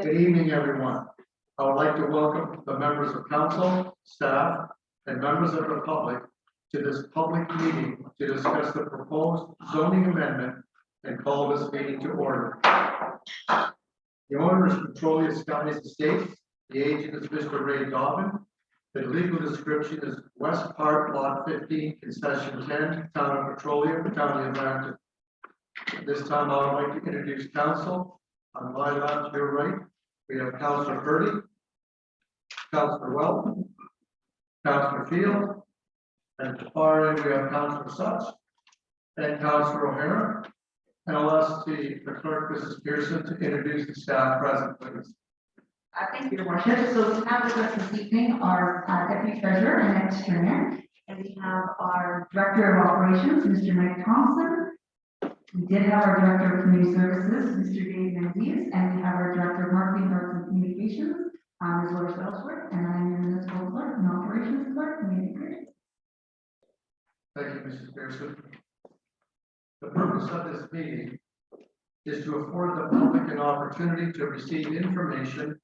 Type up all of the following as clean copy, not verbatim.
Good evening, everyone. I would like to welcome the members of council, staff, and members of the public to this public meeting to discuss the proposed zoning amendment and call this meeting to order. The owner is Petroleum Skies Estates. The agent is Mr. Ray Dobbin. The legal description is West Park, Lot 15, Concession 10, Town of Petroleum, County of Brampton. At this time, I would like to introduce council. On my left, your right, we have Councillor Purdy, Councillor Welton, Councillor Field, and at the far end, we have Councillor Such and Councillor O'Hara. And I'll ask the clerk, Mrs. Pearson, to introduce the staff present, please. Thank you, Your Worship. So we have with us this evening our Deputy Treasurer, Annette Sterner, and we have our Director of Operations, Mr. Mike Thompson. We did have our Director of Community Services, Mr. Dave Menzies, and we have our Director of Marketing, Arts and Communications, Ms. Laura Ellsworth, and I'm your municipal clerk and operations clerk. Thank you, Mrs. Pearson. The purpose of this meeting is to afford the public an opportunity to receive information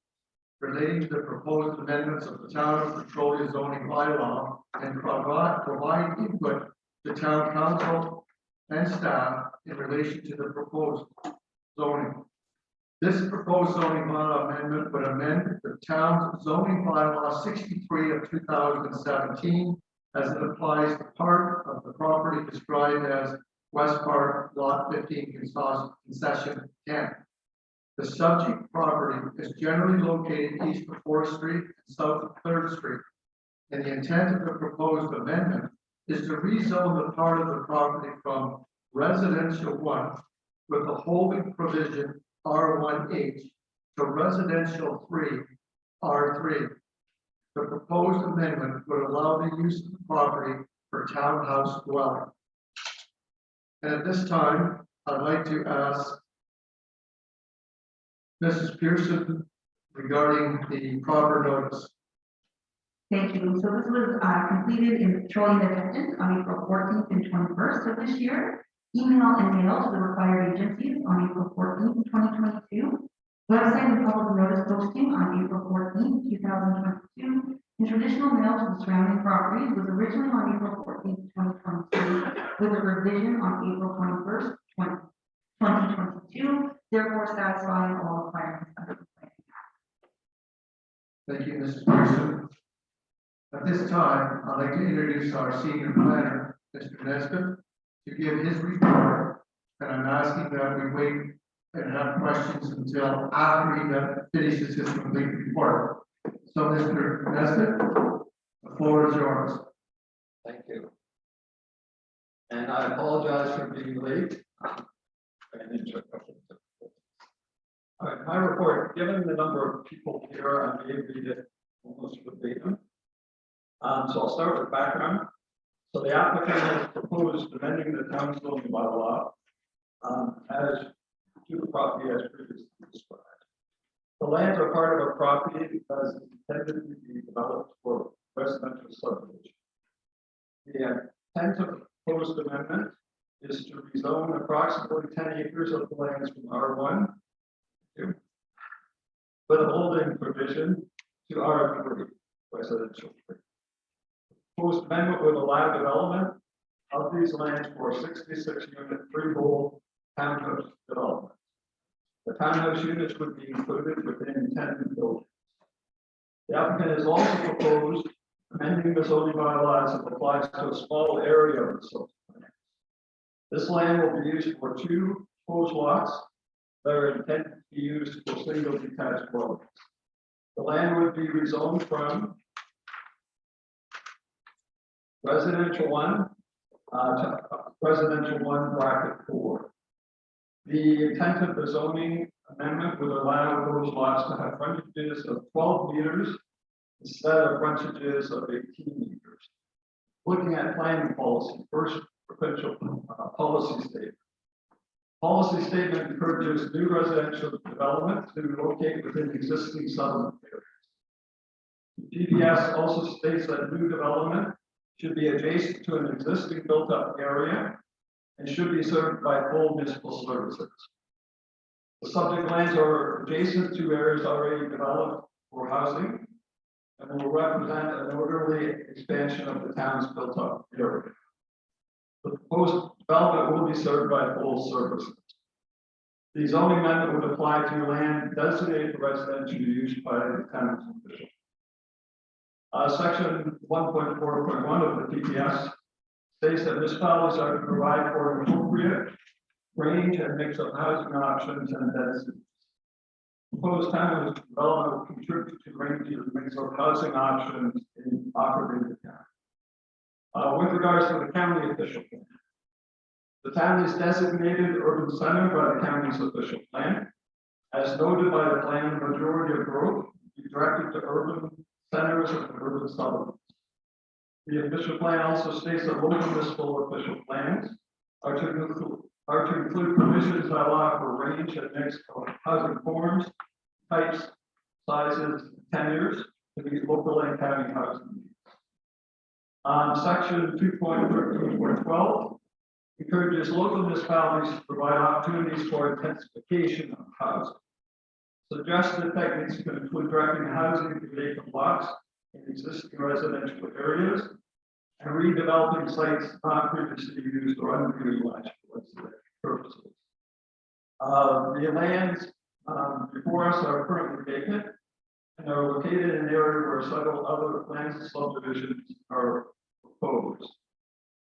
relating to the proposed amendments of the Town of Petroleum zoning bylaw and provide input to town council and staff in relation to the proposed zoning. This proposed zoning bylaw amendment would amend the town's zoning bylaw 63 of 2017 as it applies to part of the property described as West Park, Lot 15, Concession 10. The subject property is generally located east of 4th Street and south of 3rd Street. And the intent of the proposed amendment is to rezone the part of the property from residential 1 with the holding provision R1H to residential 3 R3. The proposed amendment would allow the use of the property for townhouse dwelling. And at this time, I'd like to ask Mrs. Pearson regarding the proper notice. Thank you. So this was completed in Petroleum Independent on April 14th and 21st of this year. Email and mail to the required agencies on April 14th, 2022. Website and public notice posting on April 14th, 2022. And traditional mail to the surrounding properties was originally on April 14th, 2022, with a revision on April 21st, 2022, therefore satisfying all requirements under the plan. Thank you, Mrs. Pearson. At this time, I'd like to introduce our senior planner, Mr. Nesbitt, to give his report, and I'm asking that we wait and have questions until after he finishes his complete report. So, Mr. Nesbitt, the floor is yours. Thank you. And I apologize for being late. All right, my report, given the number of people here, I may read it almost verbatim. So I'll start with background. So the applicant has proposed amending the town zoning bylaw as to the property as previously described. The lands are part of a property that is intended to be developed for residential subdivision. The intent of the proposed amendment is to rezone approximately 10 acres of the lands from R1 with a holding provision to R3, residential 3. Proposed amendment would allow development of these lands for 66-unit freehold townhouse development. The townhouse units would be included within 10 buildings. The applicant has also proposed amending the zoning bylaws that applies to a small area of the subject land. This land will be used for 2 proposed lots that are intended to be used for single detached dwellings. The land would be rezoned from residential 1 to residential 1 bracket 4. The intent of the zoning amendment would allow those lots to have frontages of 12 meters instead of frontages of 18 meters. Looking at planning policy, first provincial policy statement. Policy statement encourages new residential development to locate within existing settlement areas. The PBS also states that new development should be adjacent to an existing built-up area and should be served by full municipal services. The subject lands are adjacent to areas already developed for housing and will represent an orderly expansion of the town's built-up area. The proposed development will be served by full services. The zoning amendment would apply to land designated for residential use by the town's official. Section 1.4.1 of the PPS states that municipalities are to provide for an appropriate range and mix of housing options and densities. Proposed town development will contribute to range and mix of housing options offered in the town. With regards to the county official plan, the town is designated urban center by the county's official plan. As noted by the plan, the majority of growth will be directed to urban centers and urban suburbs. The official plan also states that local municipal official plans are to include provisions that allow for range and mix of housing forms, types, sizes, tenures to meet local and county housing needs. Section 2.13.12 encourages local municipalities to provide opportunities for intensification of housing. Suggested techniques can include directing housing to vacant lots in existing residential areas and redeveloping sites not previously used or underutilized for residential purposes. The lands before us are currently vacant and are located in an area where several other plans and subdivisions are proposed.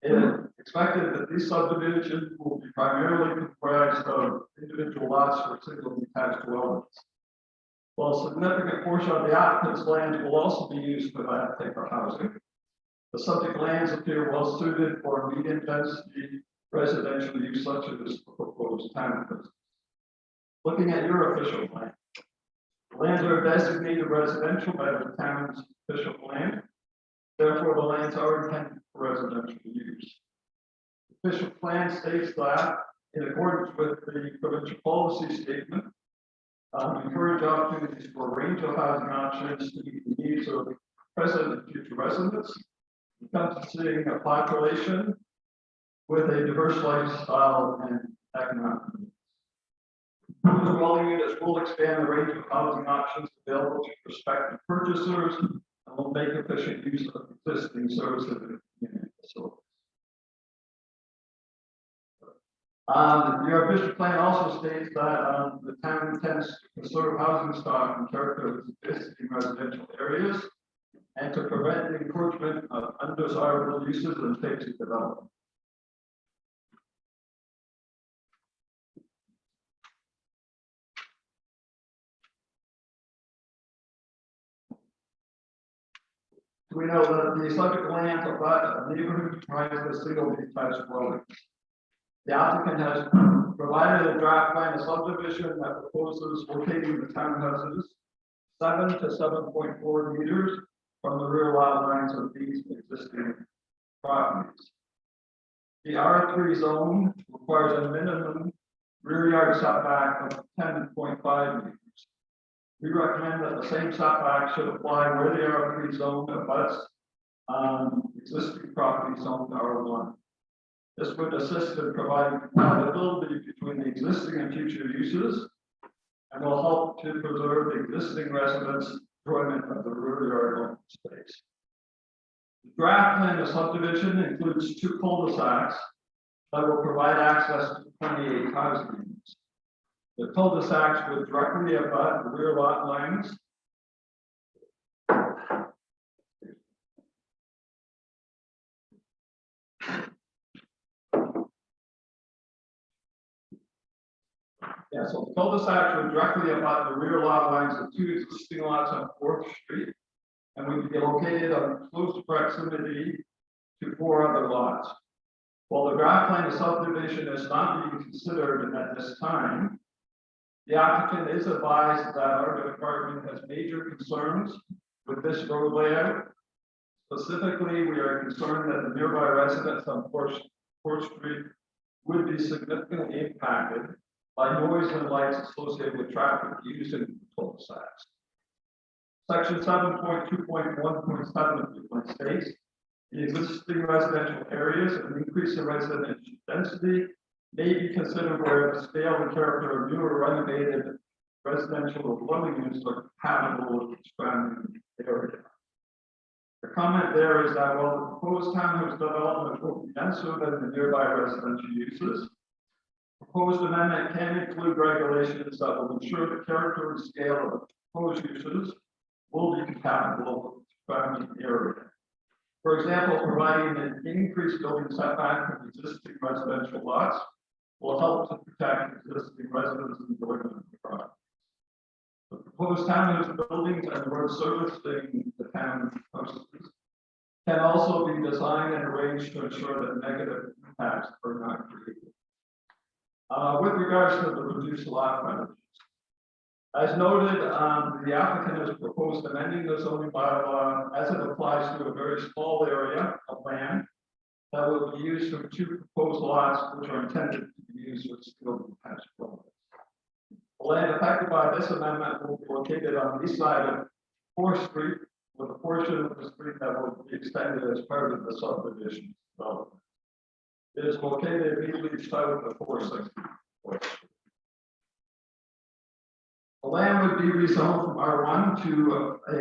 It is expected that these subdivisions will be primarily comprised of individual lots or single detached dwellings. While a significant portion of the applicant's land will also be used for that type of housing, the subject lands appear well suited for medium density residential use such as this proposed town business. Looking at your official plan, the lands are designated residential by the town's official plan. Therefore, the lands are intended for residential use. The official plan states that, in accordance with the provincial policy statement, encourage opportunities for a range of housing options to meet the needs of present and future residents, encompassing a population with a diverse lifestyle and economic needs. The dwelling units will expand the range of housing options available to prospective purchasers and will make efficient use of existing services and community facilities. Your official plan also states that the town intends to conserve housing stock and character of existing residential areas and to prevent the encroachment of undesirable uses and types of development. We know that the subject land of that neighborhood comprises of single detached dwellings. The applicant has provided a draft plan of subdivision that proposes locating the townhouses 7 to 7.4 meters from the rear lot lines of these existing properties. The R3 zone requires a minimum rear yard setback of 10.5 meters. We recommend that the same setback should apply where the R3 zone abuts existing property zone R1. This would assist in providing compatibility between the existing and future uses and will help to preserve the existing residents' enjoyment of the rear yard open space. The draft plan of subdivision includes 2 cul-de-sacs that will provide access to 28 housing units. The cul-de-sacs would directly abut the rear lot lines. Yeah, so the cul-de-sacs would directly abut the rear lot lines of 2 existing lots on 4th Street and would be located in close proximity to 4 other lots. While the draft plan of subdivision is not being considered at this time, the applicant is advised that our department has major concerns with this road layout. Specifically, we are concerned that the nearby residents on 4th Street would be significantly impacted by noise and lights associated with traffic using the cul-de-sacs. Section 7.2.1.7 of the plan states the existing residential areas and increase in residential density may be considered where the scale and character of newer renovated residential dwelling units are compatible with the surrounding area. The comment there is that while the proposed townhouse development will be denser than the nearby residential uses, proposed amendment can include regulations that will ensure the character and scale of the proposed uses will be compatible with the surrounding area. For example, providing an increased building setback from existing residential lots will help to protect existing residents and dwelling properties. The proposed townhouse buildings and road servicing the townhouses can also be designed and arranged to ensure that negative impacts are not created. With regards to the reduced lot frontage, as noted, the applicant has proposed amending the zoning bylaw as it applies to a very small area of land that will be used for two proposed lots, which are intended to be used with skilled detached dwellings. The land affected by this amendment will be located on the east side of 4th Street, with a portion of the street that will be extended as part of the subdivision development. It is located immediately south of 460. The land would be rezoned from R1 to a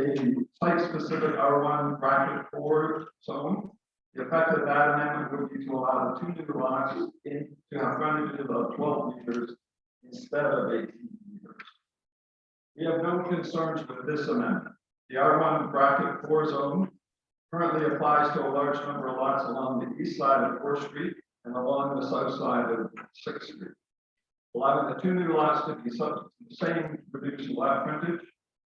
site-specific R1 bracket 4 zone. The effect of that amendment would be to allow the two new lots to have frontage of 12 meters instead of 18 meters. We have no concerns with this amendment. The R1 bracket 4 zone currently applies to a large number of lots along the east side of 4th Street and along the south side of 6th Street. Allowing the two new lots to be subject to the same reduced lot frontage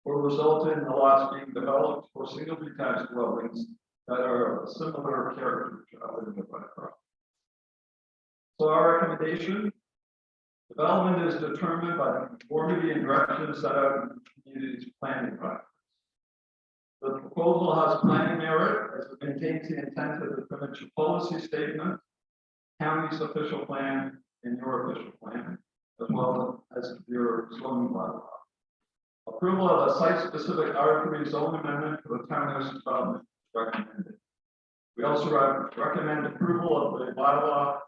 will result in the lots being developed for single detached dwellings that are of similar character to other developed properties. So our recommendation: development is determined by the conformity and direction set out in the community's planning process. The proposal has planning merit as it maintains the intent of the provincial policy statement, county's official plan, and your official plan, as well as your zoning bylaw. Approval of a site-specific R3 zone amendment for the townhouse development is recommended. We also recommend approval of the bylaw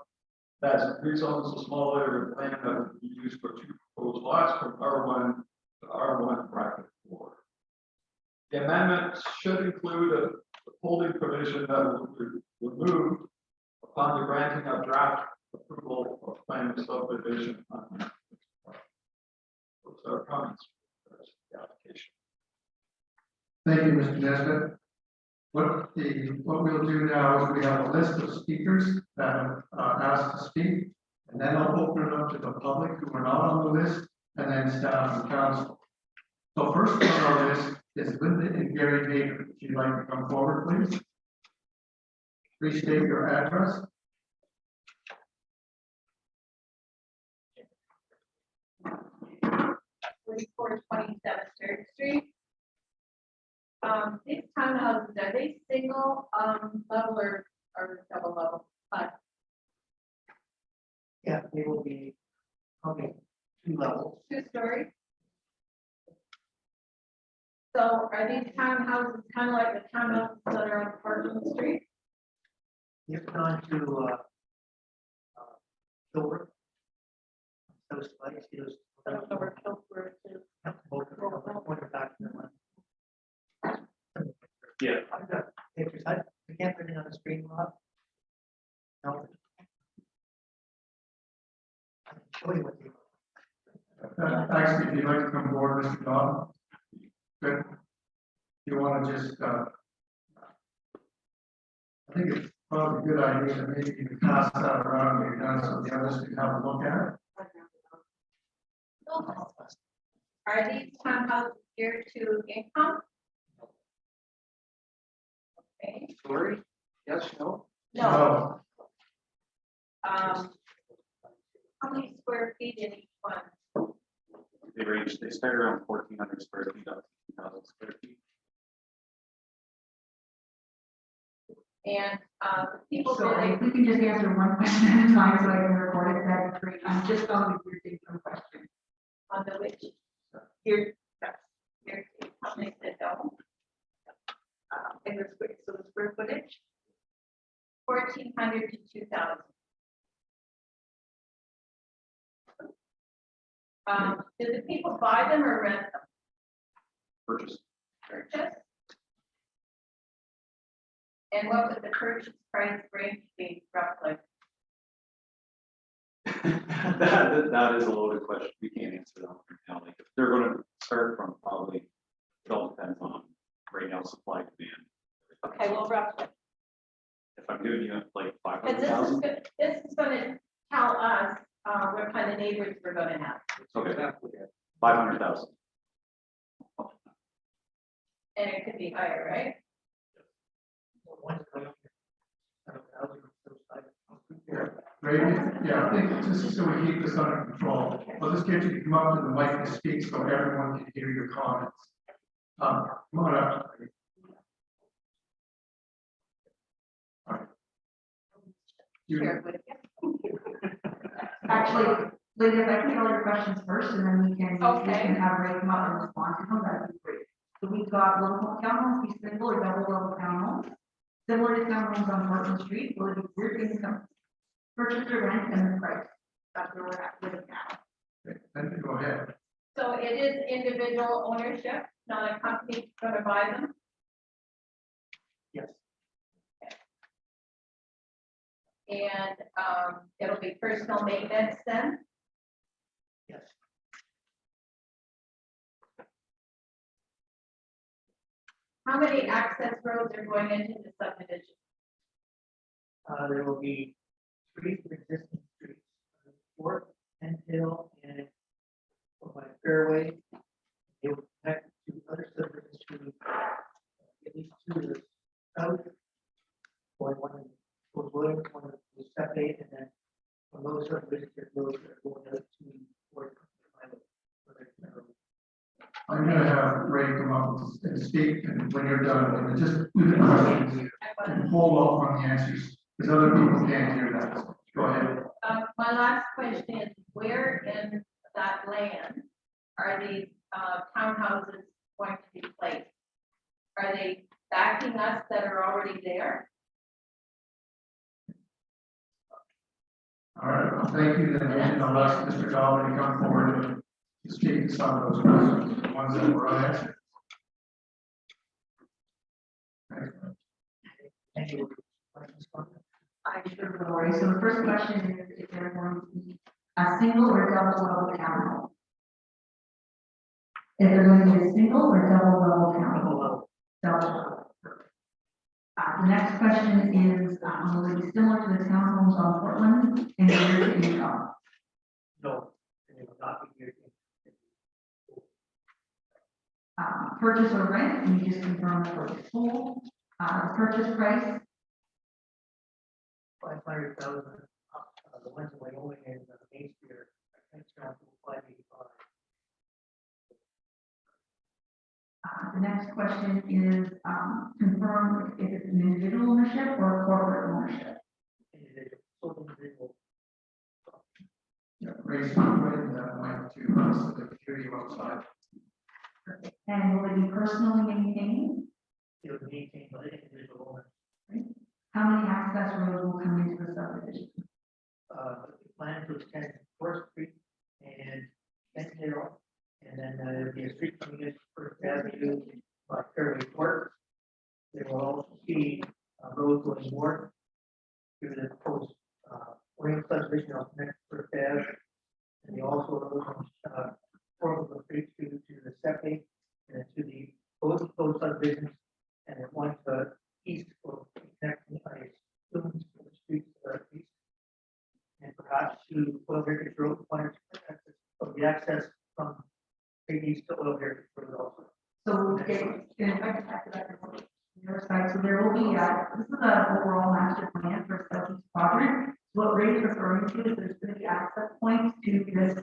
that rezones a small area of land that would be used for two proposed lots from R1 to R1 bracket 4. The amendment should include a holding provision that will be removed upon the granting of draft approval of plan subdivision. Those are comments for the application. Thank you, Mr. Nesbitt. What we'll do now is we have a list of speakers that have asked to speak, and then I'll open it up to the public who are not on the list, and then staff and council. So first on our list is Linda and Gary Baker. If you'd like to come forward, please. Please state your address. 27th Third Street. These townhouses, are they single level or double level? Yeah, they will be probably 2 levels. 2 stories. So are these townhouses kind of like the townhouses that are on Parkland Street? You've gone to Silver. So it's like it was. I don't know where Kilford is. Back to the one. Yeah. I've got pictures. I can't put it on the screen, Rob. No. I can show you what they. Actually, if you'd like to come forward, Mr. Dodd. Good. You want to just, I think it's probably a good idea to maybe you can pass that around when you're done so the others can have a look at it. Are these townhouses geared to income? Okay. Story? Yes, no. No. How many square feet in each one? They start around 1,400 square feet up to 2,000 square feet. And people So say if we can just answer one question at a time so I can record it, that'd be great. I'm just on the grouping some questions. on the which here, how many said no? In the square, so the square footage, 1,400 to 2,000. Do the people buy them or rent them? Purchase. Purchase? And what would the purchase price range be roughly? That is a loaded question. We can't answer that right now. Like, if they're gonna start from probably, it all depends on right now supply demand. Okay, well, roughly. If I'm giving you like Because 500,000, this is gonna tell us, what kind of neighbors we're gonna have. okay, 500,000. And it could be higher, right? Ray, yeah, I think just so we keep this under control, I'll just get you to come up to the mic and speak so everyone can hear your comments. Come on up. All right. Sure, would Actually, Lydia, if I can get all your questions first, and then we can Okay. have Ray come up and respond to them, that'd be great. So we've got local townhomes, be single or double level townhomes, similar to townhomes on Portland Street, will it be your income, purchase or rent, and the price. That's where we're at with it now. Okay, then go ahead. So it is individual ownership, not a company gonna buy them? Yes. And, it'll be personal maintenance then? Yes. How many access roads are going into the subdivision? There will be 3 existing streets, Fourth and Hill and my Fairway. They will connect to other subdivisions to at least 2 to the south. One was Williams, one was Setbacks, and then from those subdivisions, there's those that are going out to Floyd. I'm gonna have Ray come up and speak, and when you're done, and just do the questions and hold off on the answers, because other people can't hear that. Go ahead. My last question is, where in that land are these, townhouses going to be placed? Are they backing us that are already there? All right, well, thank you, then, and I'll ask Mr. Dobbin to come forward and speak to some of those questions, the ones that were unanswered. Thank you. I sure will, Ray. So the first question is, if they're going to be a single or double level townhome? If they're going to be a single or double level townhome? Double level. The next question is, will it be similar to the townhomes on Portland and year to income? No, it will not be here. Purchase or rent, can you just confirm for the full, purchase price? 500,000, the ones in Wyoming and Main Street, I think it's around 585. The next question is, confirm if it's an individual ownership or corporate ownership. Individual, sole individual. Yeah, Ray's not ready that mic to us, so they can hear you outside. And will it be personally maintained? It will be maintained by the individual owner. How many access roads will come into the subdivision? The plan to extend Fourth Street and Kent Hill, and then there'll be a street coming in First Avenue by Fairway Court. There will also be a road going north through the proposed Williams subdivision on next First Ave. And they also are from the street to the Setbacks and to the both those subdivisions, and then one to the east will connect the students to the streets east. And perhaps to Oil Heritage Road, one of the access from Big East to Oil Heritage Road also. So if I just have to back on your side, so there will be, this is the overall master plan for Southeast quadrant. What Ray is referring to is there's going to be access points to this,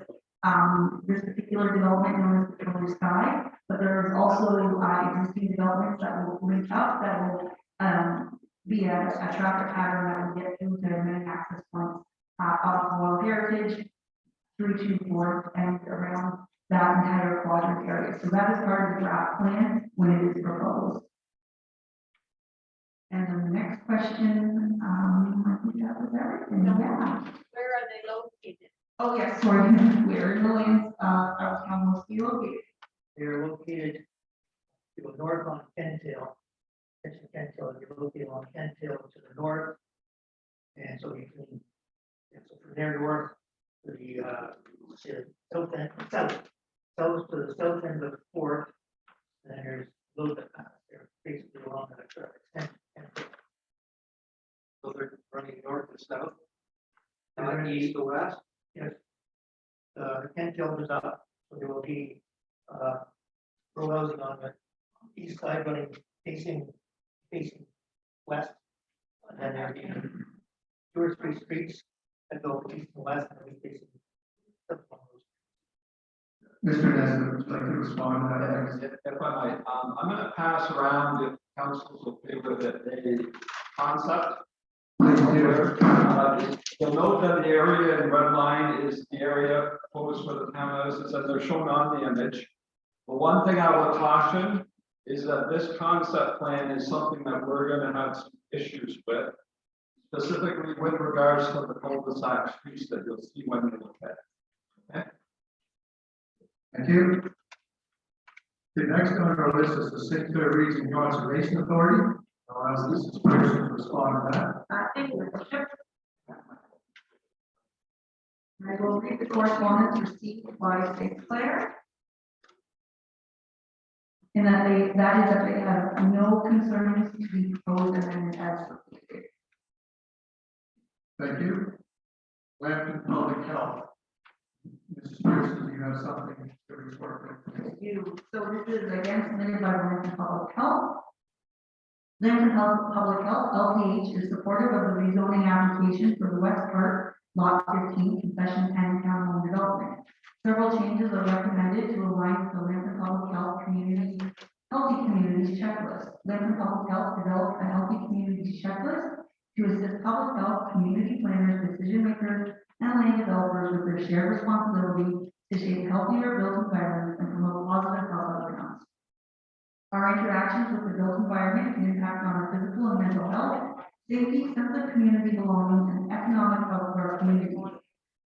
this particular development known as the Pillar Sky, but there is also existing developments that will link up that will be a traffic pattern that will get through the main access points of World Heritage through to Fourth and around that entire quadrant area. So that is part of the draft plan when it is proposed. And then the next question, I think that was everything. Yeah. Where are they located? Oh, yes, sorry, we're in the lands, south end, south to the south end of the fort. And then there's a little bit past there, basically along that extent. So they're running north to south, Not east to west? Yes. The Kent Hill is up, so there will be, row housing on the east side running facing west. And then there'll be 2 or 3 streets that go east and west and we facing. south on those. Mr. Nesbitt, would you like to respond to that? If I might, I'm gonna pass around, if council's okay with it, a concept. Please do. You'll note that the area in red line is the area proposed for the townhouses as they're shown on the image. The one thing I will caution is that this concept plan is something that we're gonna have some issues with. Specifically with regards to the cul-de-sac streets that you'll see when you look at it. Okay? Thank you. The next on our list is the St. Clair Region Conservation Authority. I'll ask Mrs. Pearson to respond to that. Thank you, Your Worship. I will read the correspondence received by St. Clair. And that is that they have no concerns to the proposed amendment as stated. Thank you. Lambton Public Health. Mrs. Pearson, do you have something to report? So this is again submitted by Lambton Public Health. Lambton Public Health, LPH, is supportive of the rezoning application for the West Park Lot 15 Concession 10 Townhome Development. Several changes are recommended to align with the Lambton Public Health Healthy Communities Checklist. Lambton Public Health developed a Healthy Communities Checklist to assist public health, community planners, decision makers, and land developers with their shared responsibility to shape healthier built environments and promote positive health outcomes. Our interactions with the built environment can impact on our physical and mental health, safety, sense of community belonging, and economic health of our community.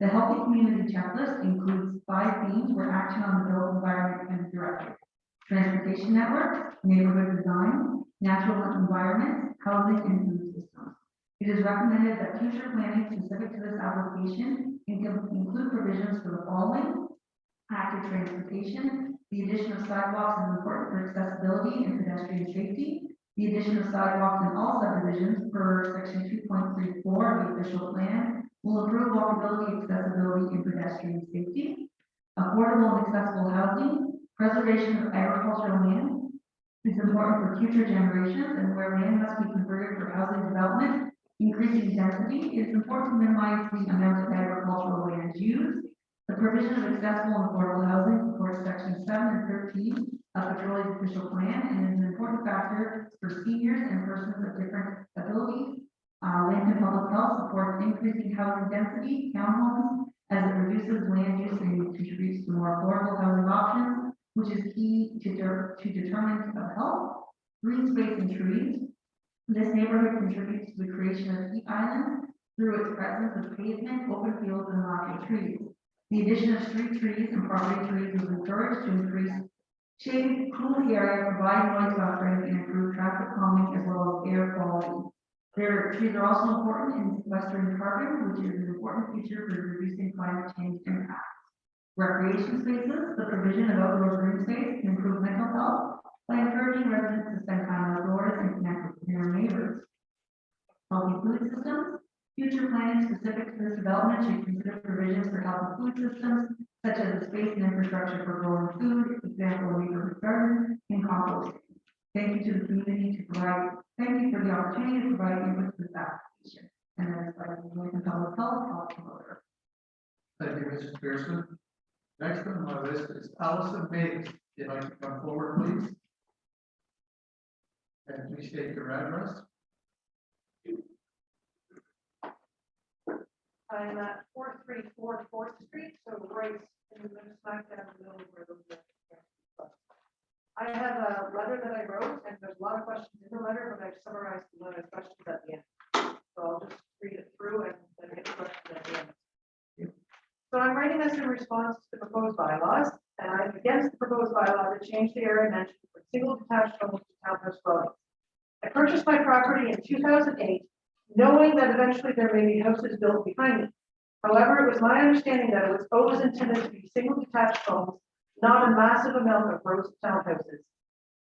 The Healthy Community Checklist includes 5 themes where action on the built environment can be directed: transportation networks, neighborhood design, natural environments, housing, and food systems. It is recommended that future planning specific to this application include provisions for the following: active transportation. The addition of sidewalks is important for accessibility and pedestrian safety. The addition of sidewalks in all subdivisions per section 2.34 of the official plan will improve walkability, accessibility, and pedestrian safety. Affordable and accessible housing. Preservation of agricultural land is important for future generations, and where land must be converted for housing development, increasing density, it is important to minimize the amount of agricultural land used. The provision of accessible and affordable housing supports sections 7 and 13 of the Petroleum official plan and is an important factor for seniors and persons of different abilities. Lambton Public Health supports increasing housing density, townhomes, as it reduces land use and contributes to more affordable housing options, which is key to determinants of health. Green space and trees. This neighborhood contributes to the creation of heat islands through its presence of pavement, open fields, and larger trees. The addition of street trees and property trees is encouraged to increase shade, cool the area, provide noise buffering, and improve traffic calming as well as air quality. Their trees are also important in sequestering carbon, which is an important feature for reducing climate change impacts. Recreation spaces, the provision of outdoor green space can improve mental health by encouraging residents to spend time outdoors and connect with their neighbors. Healthy food systems. Future planning specific to this development should consider provisions for healthy food systems, such as the space and infrastructure for growing food, example, neighborhood garden, and composting. Thank you to the community thank you for the opportunity to provide input to this application. And then it's by the Lambton Public Health promoter. Thank you, Mrs. Pearson. Next on my list is Allison Bates. If you'd like to come forward, please. And please state your address. I'm at 434 4th Street, so right in the middle, smack down the middle where those are. I have a letter that I wrote, and there's a lot of questions in the letter, but I've summarized the letter questions at the end. So I'll just read it through and then get the questions at the end. So I'm writing this in response to the proposed bylaws, and I'm against the proposed bylaw to change the area mentioned from single detached homes to townhouse dwellings. I purchased my property in 2008, knowing that eventually there may be houses built behind me. However, it was my understanding that it was always intended to be single detached homes, not a massive amount of gross townhouses.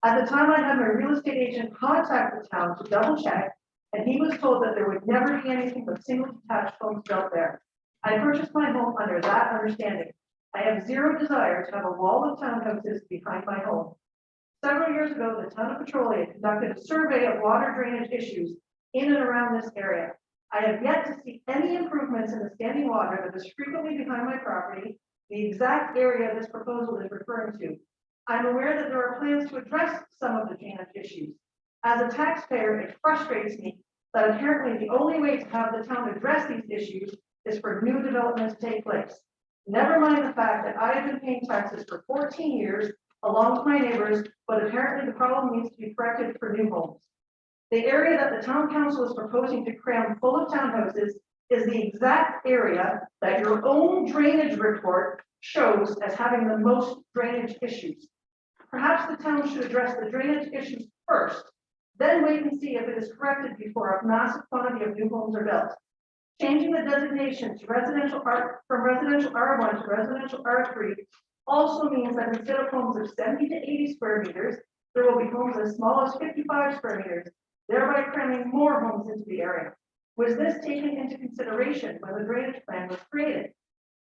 At the time, I had my real estate agent contact the town to double check, and he was told that there would never be anything but single detached homes built there. I purchased my home under that understanding. I have zero desire to have a wall of townhouses behind my home. Several years ago, the town of Petrolia conducted a survey of water drainage issues in and around this area. I have yet to see any improvements in the standing water that is frequently behind my property, the exact area this proposal is referring to. I'm aware that there are plans to address some of the drainage issues. As a taxpayer, it frustrates me that apparently the only way to have the town address these issues is for new development to take place. Never mind the fact that I have been paying taxes for 14 years along with my neighbors, but apparently the problem needs to be corrected for new homes. The area that the town council is proposing to cram full of townhouses is the exact area that your own drainage report shows as having the most drainage issues. Perhaps the town should address the drainage issues first, then wait and see if it is corrected before a massive quantity of new homes are built. Changing the designation to residential from residential R1 to residential R3 also means that instead of homes of 70 to 80 square meters, there will be homes as small as 55 square meters, thereby cramming more homes into the area. Was this taken into consideration when the drainage plan was created?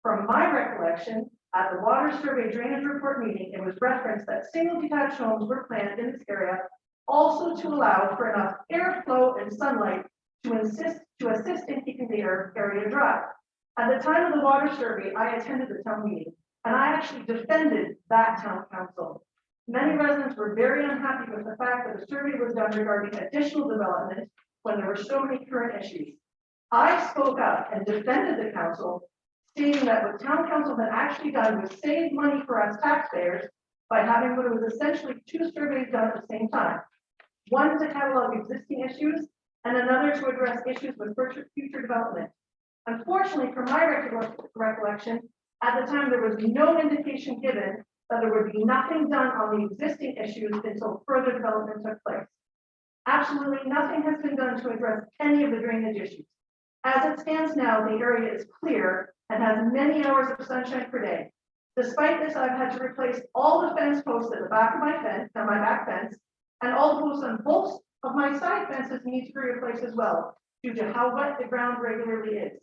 From my recollection, at the water survey drainage report meeting, it was referenced that single detached homes were planned in this area also to allow for enough airflow and sunlight to assist in keeping the area dry. At the time of the water survey, I attended the town meeting, and I actually defended that town council. Many residents were very unhappy with the fact that the survey was done regarding additional development when there were so many current issues. I spoke up and defended the council, stating that what town council had actually done was save money for us taxpayers by having what was essentially two surveys done at the same time. One to catalog existing issues and another to address issues with future development. Unfortunately, from my recollection, at the time there was no indication given that there would be nothing done on the existing issues until further development took place. Absolutely nothing has been done to address any of the drainage issues. As it stands now, the area is clear and has many hours of sunshine per day. Despite this, I've had to replace all the fence posts at the back of my fence, and my back fence, and all the posts on both of my side fences need to be replaced as well, due to how wet the ground regularly is.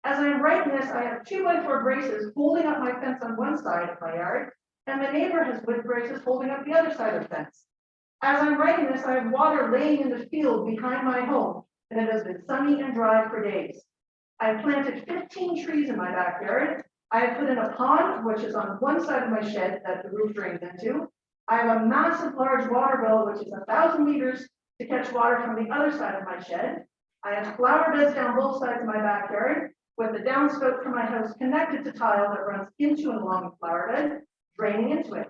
As I'm writing this, I have 2x4 braces holding up my fence on one side of my yard, and the neighbor has wood braces holding up the other side of the fence. As I'm writing this, I have water laying in the field behind my home, and it has been sunny and dry for days. I've planted 15 trees in my backyard. I have put in a pond, which is on one side of my shed that the roof drains into. I have a massive large water bill, which is 1,000 liters to catch water from the other side of my shed. I have flower beds down both sides of my backyard, with the downspout from my house connected to tile that runs into and along the flower bed, draining into it.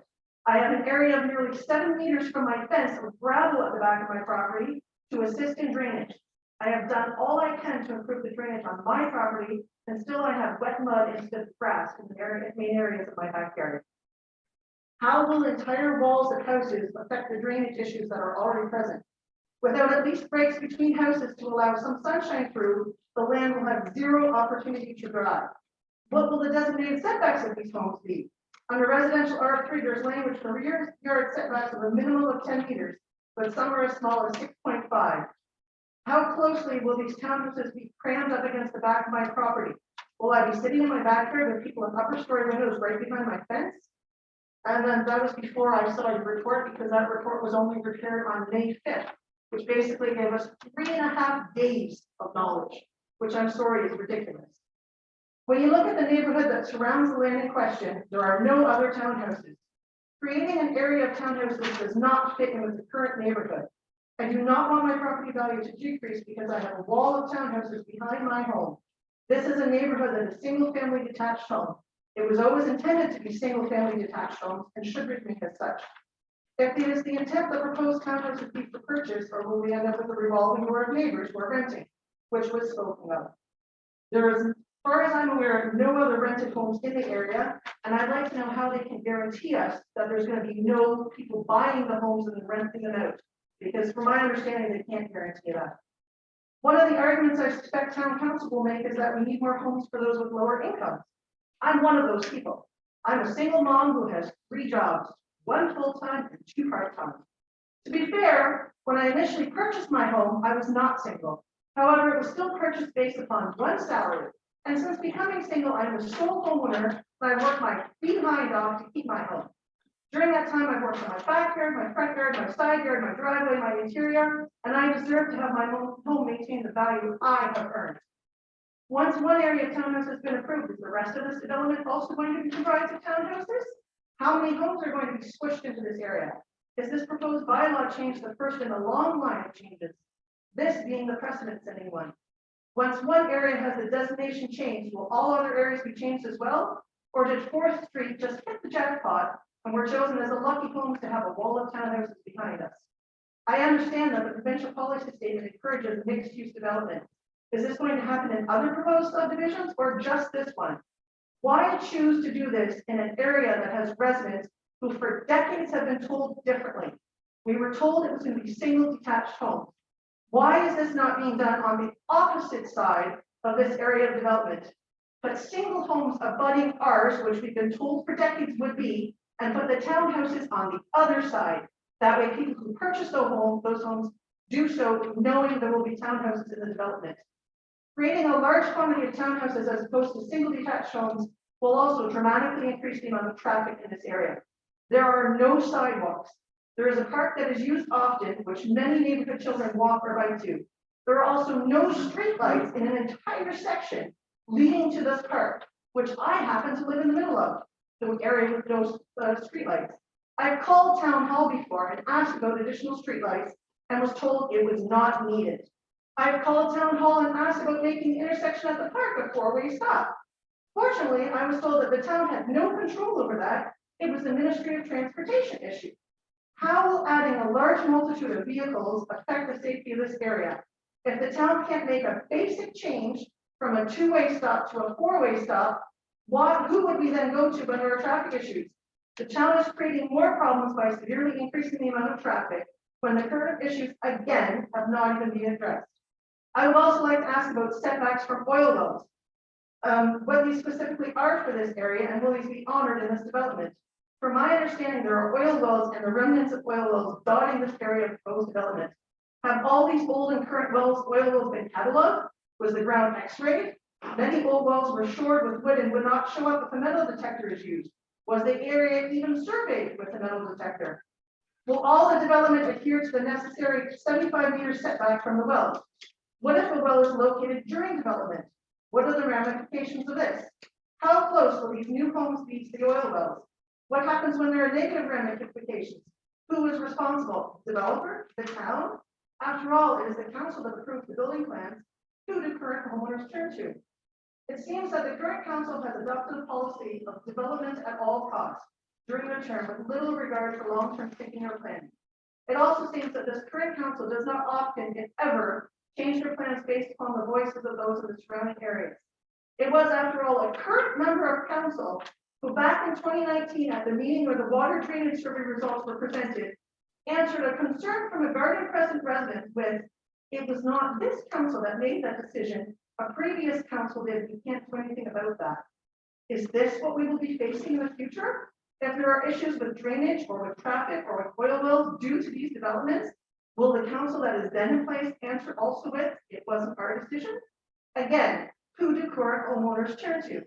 I have an area of nearly 7 meters from my fence of gravel at the back of my property to assist in drainage. I have done all I can to improve the drainage on my property, and still I have wet mud instead of grass in the main areas of my backyard. How will entire walls of houses affect the drainage issues that are already present? Without at least breaks between houses to allow some sunshine through, the land will have zero opportunity to dry. What will the designated setbacks of these homes be? Under residential R3, there's language for rear yard setbacks of a minimum of 10 meters, but some are as small as 6.5. How closely will these townhouses be crammed up against the back of my property? Will I be sitting in my backyard with people with upper story windows right behind my fence? And then that was before I saw the report, because that report was only prepared on May 5th, which basically gave us 3.5 days of knowledge, which I'm sorry is ridiculous. When you look at the neighborhood that surrounds the land in question, there are no other townhouses. Creating an area of townhouses does not fit in with the current neighborhood. I do not want my property value to decrease because I have a wall of townhouses behind my home. This is a neighborhood that is single-family detached home. It was always intended to be single-family detached homes and should remain as such. If it is the intent that proposed townhouses be for purchase, or will we end up with a revolving door of neighbors who are renting, which was spoken of? There is, as far as I'm aware, no other rented homes in the area, and I'd like to know how they can guarantee us that there's going to be no people buying the homes and then renting them out. Because from my understanding, they can't guarantee that. One of the arguments I suspect town council will make is that we need more homes for those with lower incomes. I'm one of those people. I'm a single mom who has 3 jobs, 1 full-time and 2 part-time. To be fair, when I initially purchased my home, I was not single. However, it was still purchased based upon 1 salary. And since becoming single, I am a sole homeowner and I work my behind off to keep my home. During that time, I worked on my backyard, my front yard, my side yard, my driveway, my interior, and I deserve to have my home maintain the value I have earned. Once one area of townhouse has been approved, is the rest of this development also going to be comprised of townhouses? How many homes are going to be squished into this area? Is this proposed bylaw change the first in a long line of changes? This being the precedent-setting one. Once one area has the designation changed, will all other areas be changed as well? Or did 4th Street just hit the jackpot and we're chosen as a lucky homes to have a wall of townhouses behind us? I understand that the provincial policy statement encourages mixed-use development. Is this going to happen in other proposed subdivisions or just this one? Why choose to do this in an area that has residents who for decades have been told differently? We were told it was going to be single detached homes. Why is this not being done on the opposite side of this area of development? But single homes abutting ours, which we've been told for decades would be, and put the townhouses on the other side. That way people who purchase those homes do so knowing there will be townhouses in the development. Creating a large quantity of townhouses as opposed to single detached homes will also dramatically increase the amount of traffic in this area. There are no sidewalks. There is a park that is used often, which many neighborhood children walk or bike to. There are also no streetlights in an entire section leading to this park, which I happen to live in the middle of, the area with no streetlights. I've called town hall before and asked about additional streetlights and was told it was not needed. I've called town hall and asked about making the intersection at the park a 4-way stop. Fortunately, I was told that the town had no control over that. It was a Ministry of Transportation issue. How will adding a large multitude of vehicles affect the safety of this area? If the town can't make a basic change from a 2-way stop to a 4-way stop, who would we then go to when there are traffic issues? The town is creating more problems by severely increasing the amount of traffic when the current issues again have not even been addressed. I would also like to ask about setbacks from oil wells. What these specifically are for this area and will these be honored in this development? From my understanding, there are oil wells and the remnants of oil wells dotting this area of proposed development. Have all these old and current oil wells been cataloged? Was the ground x-rayed? Many old wells were shored with wood and would not show up if a metal detector is used. Was the area even surveyed with a metal detector? Will all the development adhere to the necessary 75-meter setback from the well? What if a well is located during development? What are the ramifications of this? How close will these new homes be to the oil wells? What happens when there are negative ramifications? Who is responsible? Developer? The town? After all, it is the council that approves the building plans. Who do current homeowners turn to? It seems that the current council has adopted a policy of development at all costs during their term with little regard for long-term thinking or planning. It also seems that this current council does not often, if ever, change their plans based upon the voices of those in the surrounding areas. It was, after all, a current member of council who back in 2019 at the meeting where the water drainage survey results were presented, answered a concern from a Garden Crescent resident with, "It was not this council that made that decision, a previous council did, we can't do anything about that." Is this what we will be facing in the future? If there are issues with drainage or with traffic or with oil wells due to these developments, will the council that is then in place answer also with, "It wasn't our decision"? Again, who do current homeowners turn to?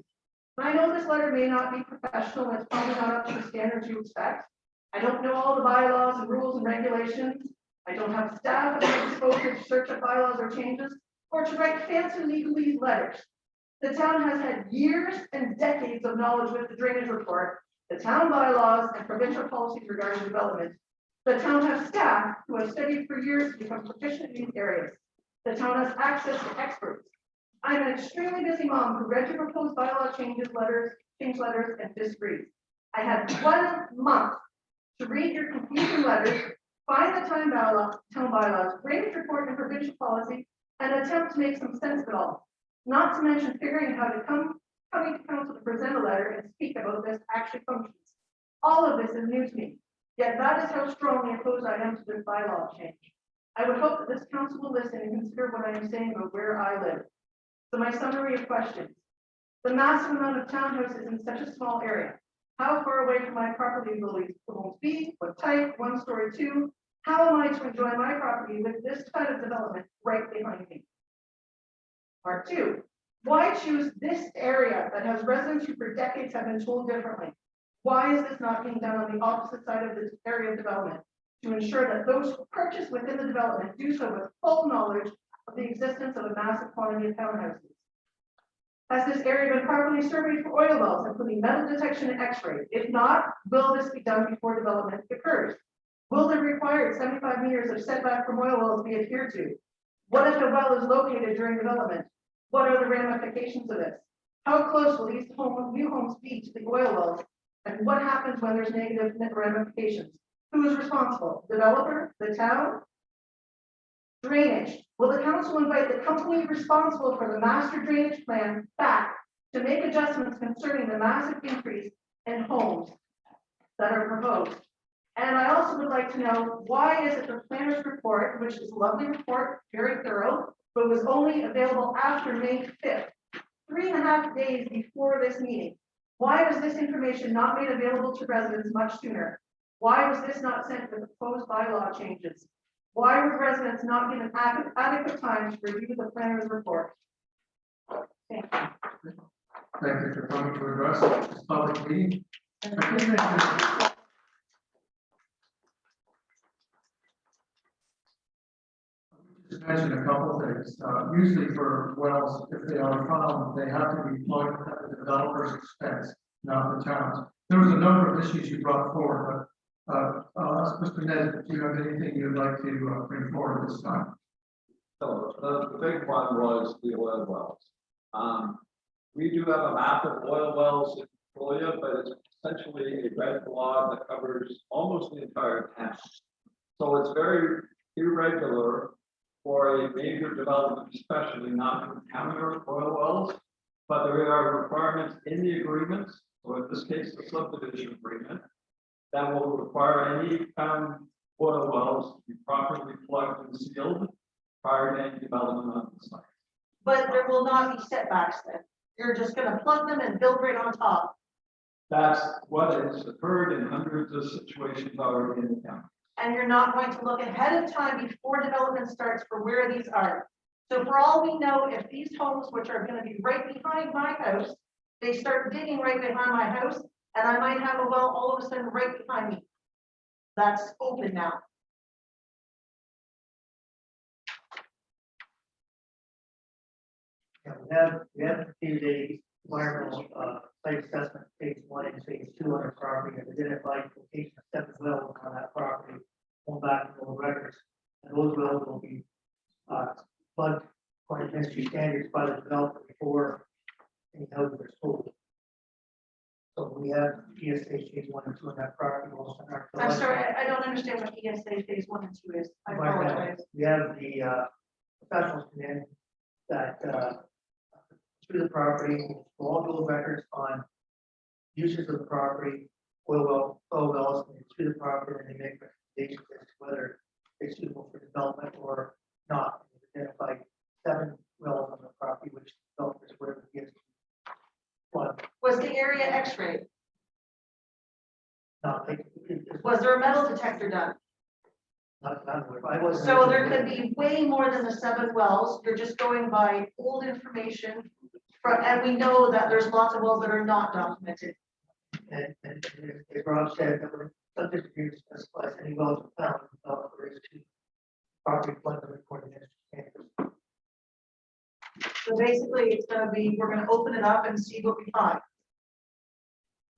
I know this letter may not be professional and it's probably not up to the standards you expect. I don't know all the bylaws and rules and regulations. I don't have staff at my disposal to search up bylaws or changes or to write fancy legalese letters. The town has had years and decades of knowledge with the drainage report, the town bylaws, and provincial policies regarding development. The town has staff who have studied for years to become proficient in these areas. The town has access to experts. I'm an extremely busy mom who read your proposed bylaw change letters, and disagrees. I had 1 month to read your confusing letters, find the town bylaws, drainage report and provincial policy, and attempt to make some sense of it all. Not to mention figuring out how to coming to council to present a letter and speak about this actually functions. All of this is new to me. Yet that is how strongly opposed I am to this bylaw change. I would hope that this council will listen and consider what I am saying about where I live. So my summary of questions. The massive amount of townhouses in such a small area. How far away from my property will these homes be? What type? 1 story, 2? How am I to enjoy my property with this kind of development right behind me? Part 2. Why choose this area that has residents who for decades have been told differently? Why is this not being done on the opposite side of this area of development to ensure that those who purchase within the development do so with full knowledge of the existence of a massive quantity of townhouses? Has this area been properly surveyed for oil wells, including metal detection and X-ray? If not, will this be done before development occurs? Will the required 75 meters of setback from oil wells be adhered to? What if a well is located during development? What are the ramifications of this? How close will these new homes be to the oil wells? And what happens when there's negative ramifications? Who is responsible? Developer? The town? Drainage. Will the council invite the company responsible for the master drainage plan back to make adjustments concerning the massive increase in homes that are proposed? And I also would like to know, why is it the planner's report, which is a lovely report, very thorough, but was only available after May 5th, 3.5 days before this meeting? Why was this information not made available to residents much sooner? Why was this not sent with the proposed bylaw changes? Why were residents not given adequate time to review the planner's report? Thank you. Thank you for coming to address this public meeting. Just mention a couple things. Usually for wells, if they are found, they have to be plugged at the developer's expense, not the town's. There was a number of issues you brought forward, but I'll ask Mr. Ned, do you have anything you'd like to bring forward this time? So the big one was the oil wells. We do have a map of oil wells in Victoria, but it's essentially a red blob that covers almost the entire town. So it's very irregular for a major development, especially not to encounter oil wells, but there are requirements in the agreements, or in this case, the subdivision agreement, that will require any found oil wells to be properly plugged and sealed prior to any development on the site. But there will not be setbacks then. You're just going to plug them and build right on top. That's what has occurred in hundreds of situations already in the county. And you're not going to look ahead of time before development starts for where these are. So for all we know, if these homes, which are going to be right behind my house, they start digging right behind my house, and I might have a well all of a sudden right behind me. That's open now. Yeah, we have completed a environmental site assessment phase 1 and phase 2 on our property, and identified location of 7 wells on that property, going back to the records. And those wells will be plugged according to industry standards by the developer before any houses are sold. So we have ESA phase 1 and 2 on that property. Also on our I'm sorry, I don't understand what ESA phase 1 and 2 is. I apologize. We have the professionals come in that through the property, all those records on uses of the property, oil wells, and through the property, and they make recommendations as to whether they're suitable for development or not. We've identified 7 wells on the property, which developers were against. One, Was the area X-rayed? not like, Was there a metal detector done? I wasn't. So there could be way more than the 7 wells. You're just going by old information. And we know that there's lots of wells that are not documented. And as Rob said, that we're subject to specify any wells found in developers to property flood them according to standards. So basically, it's gonna be, we're gonna open it up and see what we find.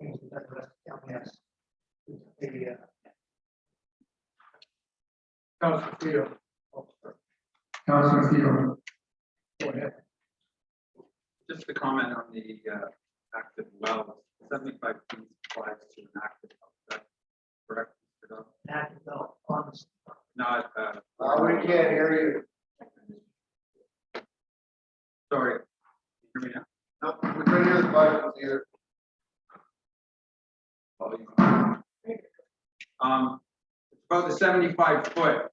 Things that the rest of the county has. Maybe, Councilor Field. Councilor Field. Go ahead. Just to comment on the active wells, 75 feet applies to an active well. Is that correct? active well on this. Not. We can't hear you. Sorry. Can you hear me now? No, we couldn't hear the questions either. It's about the 75 foot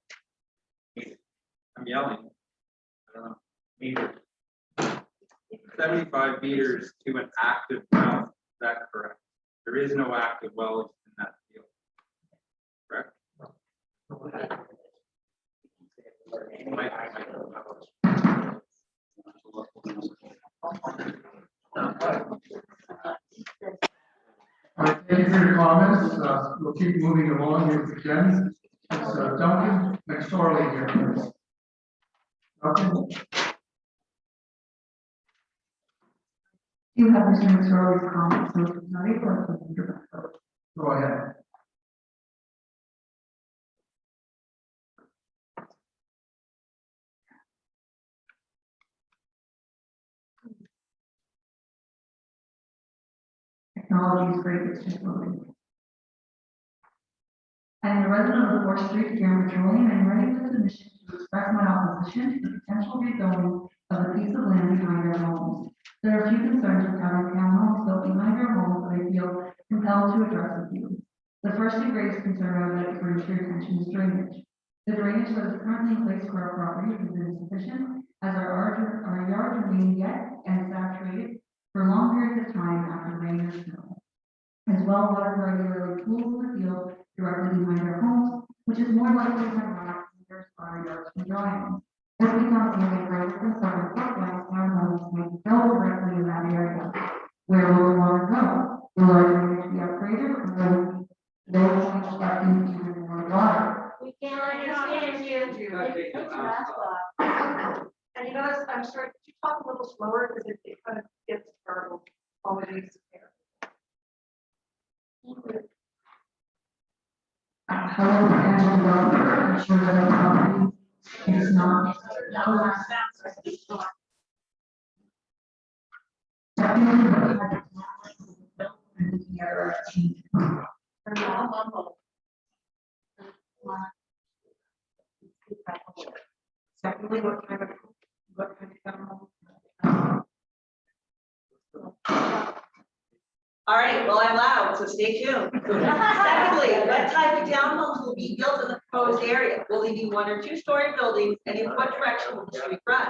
I'm yelling. I don't know. Meter. 75 meters to an active well, is that correct? There is no active wells in that field. Correct? All right, thank you for your comments. We'll keep moving along here with Jen. It's Duncan McSorley here, please. Duncan? You have Mr. McSorley's comments, so if not able to. Go ahead. Technology is great, it's just moving. I am a resident of 4th Street here in Petroleum and ready with submission to express my opposition to the potential rezoning of a piece of land behind our homes. There are a few concerns with having townhomes built behind our homes that I feel compelled to address with you. The first and greatest concern I would like to bring to your attention is drainage. The drainage that is currently in place for our property is insufficient as our yards remain wet and saturated for long periods of time after rain or snow. As well, water regularly pools in the field directly behind our homes, which is more likely to have rocks and our yards from drying. This becomes even a greater concern for us, our homes may go directly in that area. Where will the water go? Will our drainage be upgraded or will they be collecting even more water? We can't understand you. And you notice, I'm sorry, could you talk a little slower because it kind of gets garbled. All of these here. Hello, Angela, I'm sure that our property is not. Secondly, what kind of All right, well, I'm loud, so stay tuned. Secondly, what type of townhomes will be built in the proposed area? Will they be 1 or 2 story buildings, and in what direction will the street run?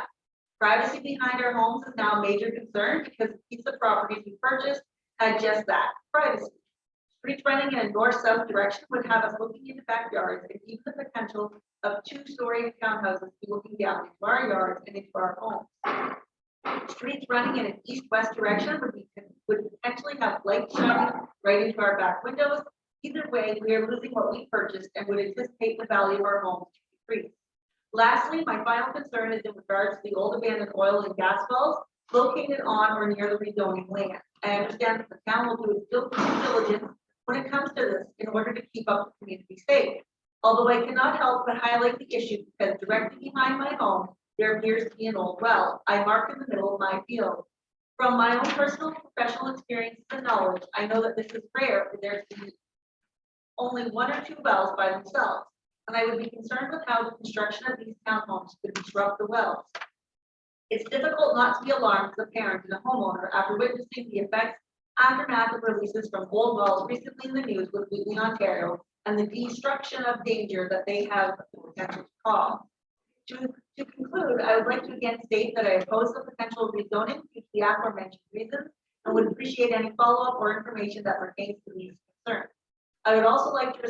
Privacy behind our homes is now a major concern because the piece of property we purchased had just that, privacy. Streets running in a north-south direction would have us looking into backyards and even the potential of 2-story townhouses looking down into our yards and into our homes. Streets running in an east-west direction would potentially have light shining right into our back windows. Either way, we are losing what we purchased and would anticipate the value of our homes to decrease. Lastly, my final concern is in regards to the old abandoned oil and gas wells located on or near the rezoning land. I understand that the town will do its due diligence when it comes to this in order to keep up the community safe. Although I cannot help but highlight the issue because directly behind my home, there appears to be an old well I marked in the middle of my field. From my own personal and professional experience and knowledge, I know that this is rare for there to be only 1 or 2 wells by themselves, and I would be concerned with how the construction of these townhomes could disrupt the wells. It's difficult not to be alarmed as a parent and a homeowner after witnessing the aftermath of releases from old wells recently in the news with Wheatley, Ontario, and the destruction of danger that they have the potential to cause. To conclude, I would like to again state that I oppose the potential rezoning due to the aforementioned reasons and would appreciate any follow-up or information that pertains to these concerns. I would also like to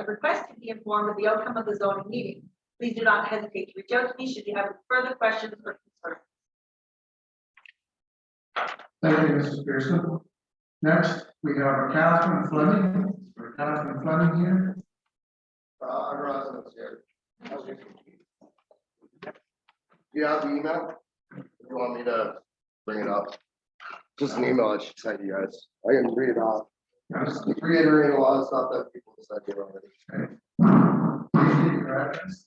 request to be informed of the outcome of the zoning meeting. Please do not hesitate to reach out to me should you have further questions or concerns. Thank you, Mrs. Pearson. Next, we have Catherine Fleming. Catherine Fleming here. I'm residents here. Do you have the email? If you want me to bring it up? Just an email that she sent you guys. I can read it off. I'm just reiterating a lot of stuff that people said here already. Please state your address.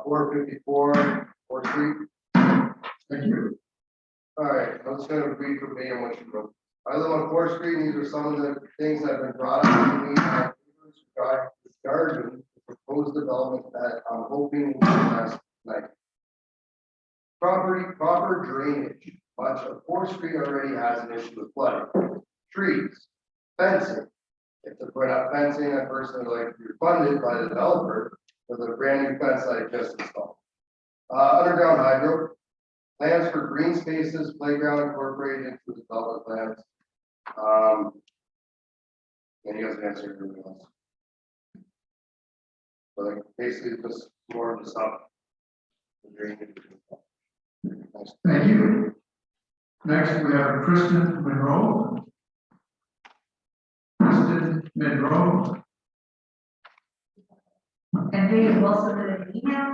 454 4th Street. Thank you. All right, I'm just gonna read verbatim what she wrote. I live on 4th Street, and these are some of the things that have been brought up to me. Regarding the proposed development that I'm hoping will pass tonight. Proper drainage. Much of 4th Street already has an issue with flooding. Trees, fencing. If to put up fencing, I personally like to be funded by the developer for the brand new fence that I just installed. Underground hydro. Plans for green spaces, playground incorporated into the development plans. And you guys answered everything else. So like basically just more of the stuff. Thanks. Thank you. Next, we have Kristen Monroe. Kristen Monroe. And they have also submitted an email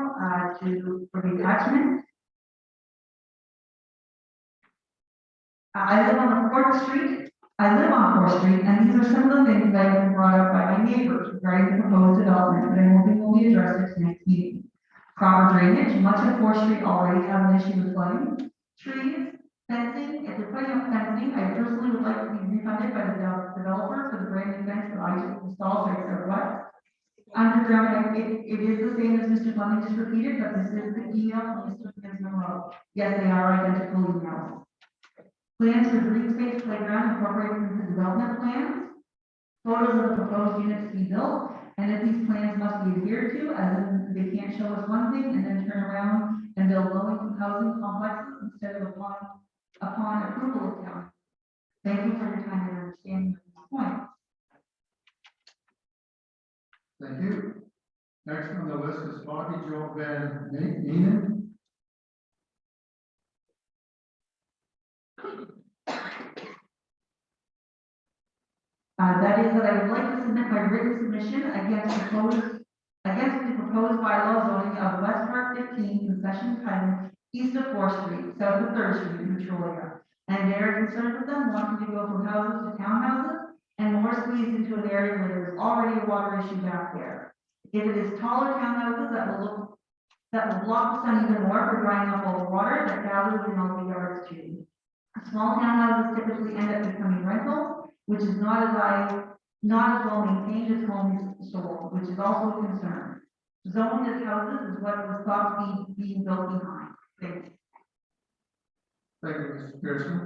for the attachment. I live on 4th Street. And these are some of the things that have been brought up by my neighbors regarding the proposed development, and hoping will be addressed at next meeting. Proper drainage, much of 4th Street already has an issue with flooding. Trees, fencing, if you're putting up fencing, I personally would like to be refunded by the developer for the brand new fence that I just installed right there west. Underground, it is the same as Mr. Fleming just repeated, but this is the email from Mr. Monroe. Yes, they are identical emails. Plans for green space playground incorporated into the development plans. Photos of the proposed units to be built, and if these plans must be adhered to, as in they can't show us one thing and then turn around and build low-income housing complexes instead of upon approval of town. Thank you for your time and understanding of this point. Thank you. Next on the list is Bobby Joe Van Neenan. That is that I would like to submit my written submission against the proposed bylaw zoning of West Park 15 concession title east of 4th Street, south of 3rd Street in Petrolia. And they are concerned with them wanting to go from houses to townhouses and more squeezed into an area where there's already a water issue back there. If it is taller townhouses that will block the sun even more for drying up all the water that gathers in all the yards too. Small townhouses typically end up becoming rentals, which is not as well maintained as homes sold, which is also a concern. Zoned as houses is what was thought to be being built behind. Thank you. Thank you, Mr. Pearson.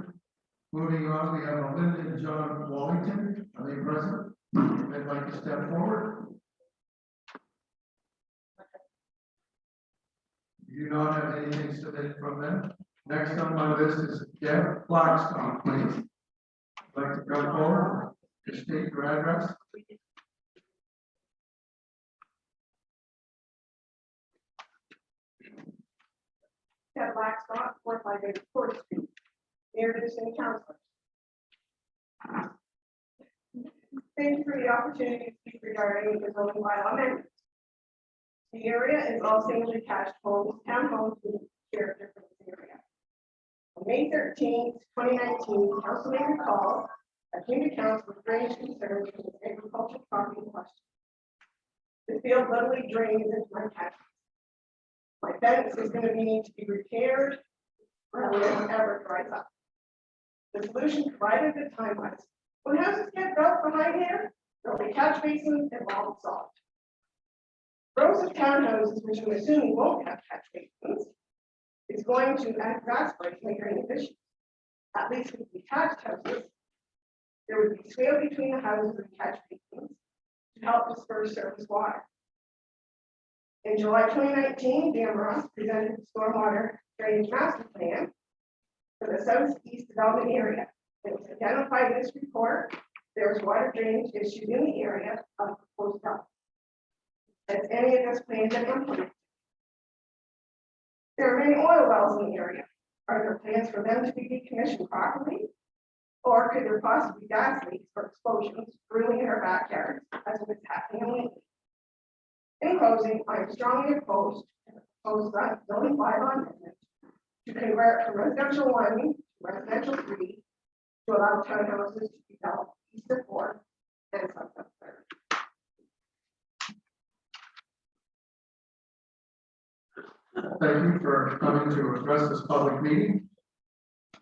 Moving on, we have Linda and John Wallington. Are they present? They'd like to step forward. You do not have anything submitted from them. Next on my list is Deb Blackstone, please. I'd like to come forward to state your address. That Blackstock, 458 4th Street, near the city council. Thank you for the opportunity to speak regarding the zoning bylaw amendments. The area is all single detached homes, townhomes with character for this area. On May 13th, 2019, council may recall, I came to council with drainage concerns for this agricultural property in question. The field literally drains into my catchment. My fence is going to need to be repaired or it ever dries up. The solution provided at the time was, when houses get built behind here, there'll be catch basins and problem solved. Rows of townhouses, which I'm assuming won't have catch basins, is going to exacerbate my drainage issues. At least with detached houses, there would be swale between the houses and catch basins to help disperse surface water. In July 2019, Dan Ross presented the stormwater drainage master plan for the southeast development area. It was identified in this report there was water drainage issues in the area of the proposed project. Has any of this plan been implemented? There are many oil wells in the area. Are there plans for them to be decommissioned properly? Or could there possibly be gas leaks or explosions brewing in our backyards as it is happening lately? In closing, I am strongly opposed to the proposed zoning bylaw amendment to convert from residential 1 to residential 3 to allow townhouses to be built east of 4th and south of 3rd. Thank you for coming to address this public meeting.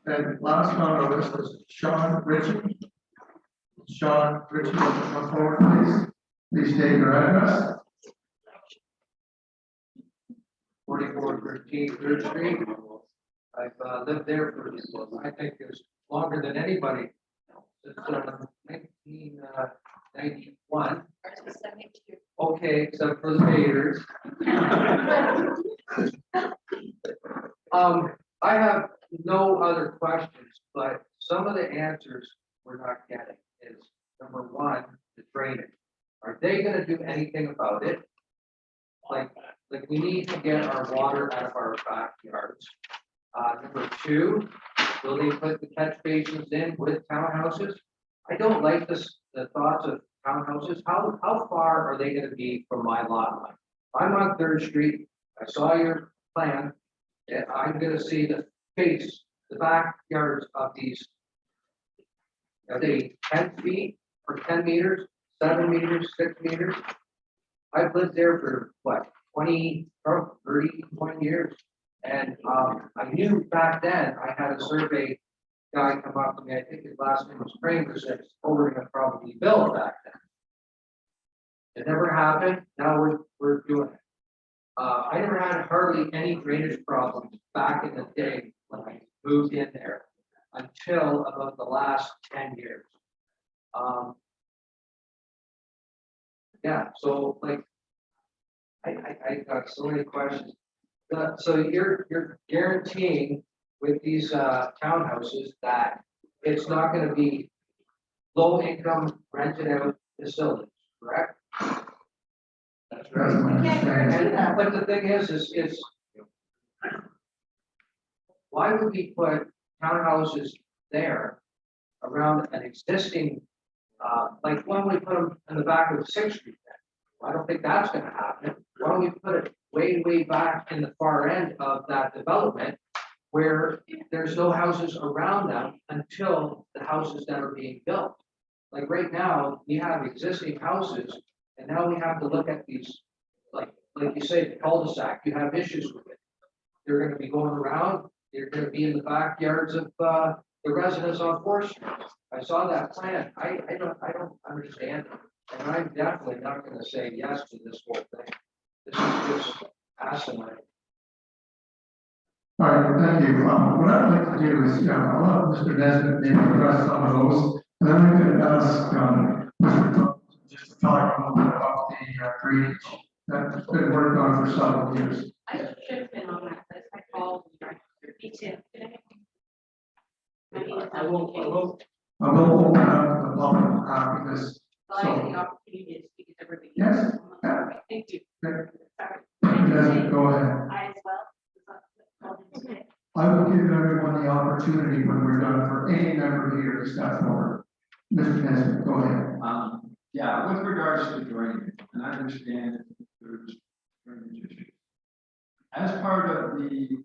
And last on our list is Sean Ritchie. Sean Ritchie, come forward, please. Please state your address. 4413 3rd Street. I've lived there for, I think it's longer than anybody, since 1991. Okay, except for the haters. I have no other questions, but some of the answers we're not getting is, number one, the drainage. Are they gonna do anything about it? Like we need to get our water out of our backyards. Number two, will they put the catch basins in with townhouses? I don't like the thoughts of townhouses. How far are they gonna be from my lot line? I'm on Third Street. I saw your plan. And I'm gonna see the backyards of these. Are they 10 feet or 10 meters, 7 meters, 6 meters? I've lived there for what, 20, or 30, 20 years. And I knew back then I had a survey guy come up to me, I think his last name was Kramer, said, oh, we're gonna probably build back then. It never happened, now we're doing it. I never had hardly any drainage problems back in the day when I moved in there until about the last 10 years. Yeah, so like, I got so many questions. So you're guaranteeing with these townhouses that it's not gonna be low income rented out facilities, correct? That's my understanding. But the thing is why would we put townhouses there around an existing, like why don't we put them in the back of 6th Street then? I don't think that's gonna happen. Why don't we put it way back in the far end of that development where there's no houses around them until the houses that are being built? Like right now, we have existing houses and now we have to look at these, like you say, the cul-de-sac, you have issues with it. They're gonna be going around, they're gonna be in the backyards of the residents on 4th Street. I saw that plan. I don't understand it. And I'm definitely not gonna say yes to this whole thing. This is just asinine. All right, thank you. What I'd like to do is, I'll let Mr. Nesbitt maybe address some of those, and then I'm going to ask, Mr. Cook just to talk a little bit about the drainage that's been worked on for several years. I should have been on that list. I called. Me too. I will. I will open up the public, because, I like the opportunity to speak to everybody. Yes. Thank you. Mr. Sorry. Nesbitt, go ahead. I as well. I will give everyone the opportunity when we're done for any member here to step forward. Mr. Nesbitt, go ahead. Yeah, with regards to drainage, and I understand there's drainage issues. As part of the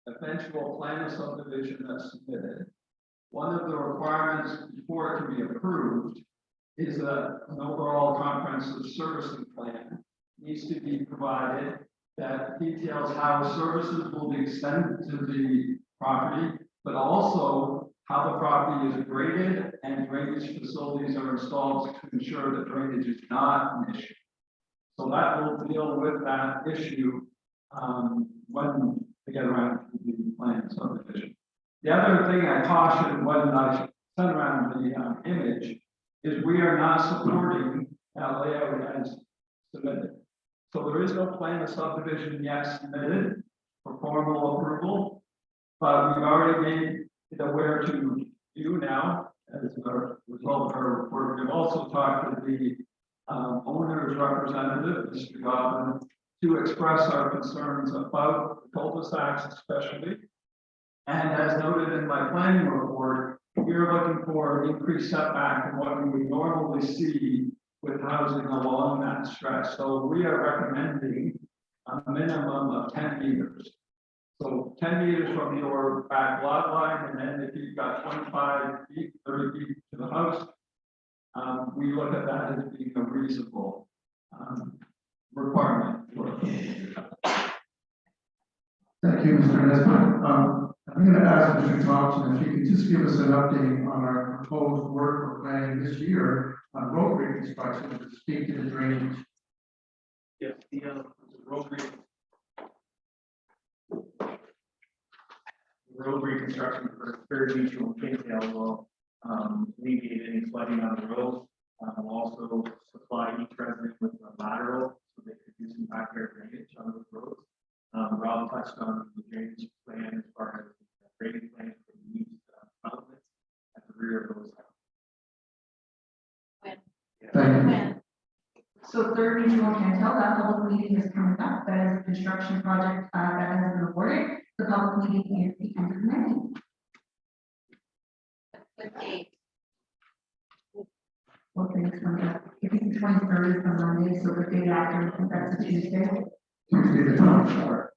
eventual plan of subdivision that's submitted, one of the requirements before it can be approved is that an overall comprehensive servicing plan needs to be provided that details how services will be extended to the property, but also how the property is graded and drainage facilities are installed to ensure that drainage is not an issue. So that will deal with that issue when we get around to the plan subdivision. The other thing I cautioned when I sent around the image is we are not supporting that layout as submitted. So there is no plan of subdivision yet submitted for formal approval, but we've already made it aware to you now as a result of our report. We've also talked to the owner's representative, Mr. Godwin, to express our concerns about the cul-de-sacs especially. And as noted in my planning report, we are looking for increased setback from what we would normally see with housing along that stretch. So we are recommending a minimum of 10 meters. So 10 meters from your back lot line, and then if you've got 25 feet, 30 feet to the house, we look at that as being a reasonable requirement. Thank you, Mr. Nesbitt. I'm going to ask Mr. Thompson if you could just give us an update on our proposed work we're planning this year on road reconstruction to speak to the drainage. Yes, the road reconstruction for Third Mutual and Kingsdale will alleviate any flooding on the road. Will also supply each resident with a lateral so they could do some backyard drainage on those roads. Rob touched on the drainage plan plan as far as grading plan for the used outlets at the rear of those houses. When, Thank you. when, So third regional Cantel, that public meeting is coming up. That is a construction project that has been awarded. The public meeting is the end of May. the date, Well, things coming up. If it's the 23rd is on Monday, so the day after, I think that's a Tuesday. Tuesday the 24th.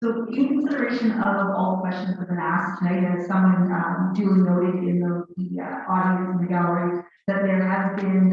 So in consideration of all the questions that have been asked tonight, as someone duly noted in the audience in the gallery, that there has been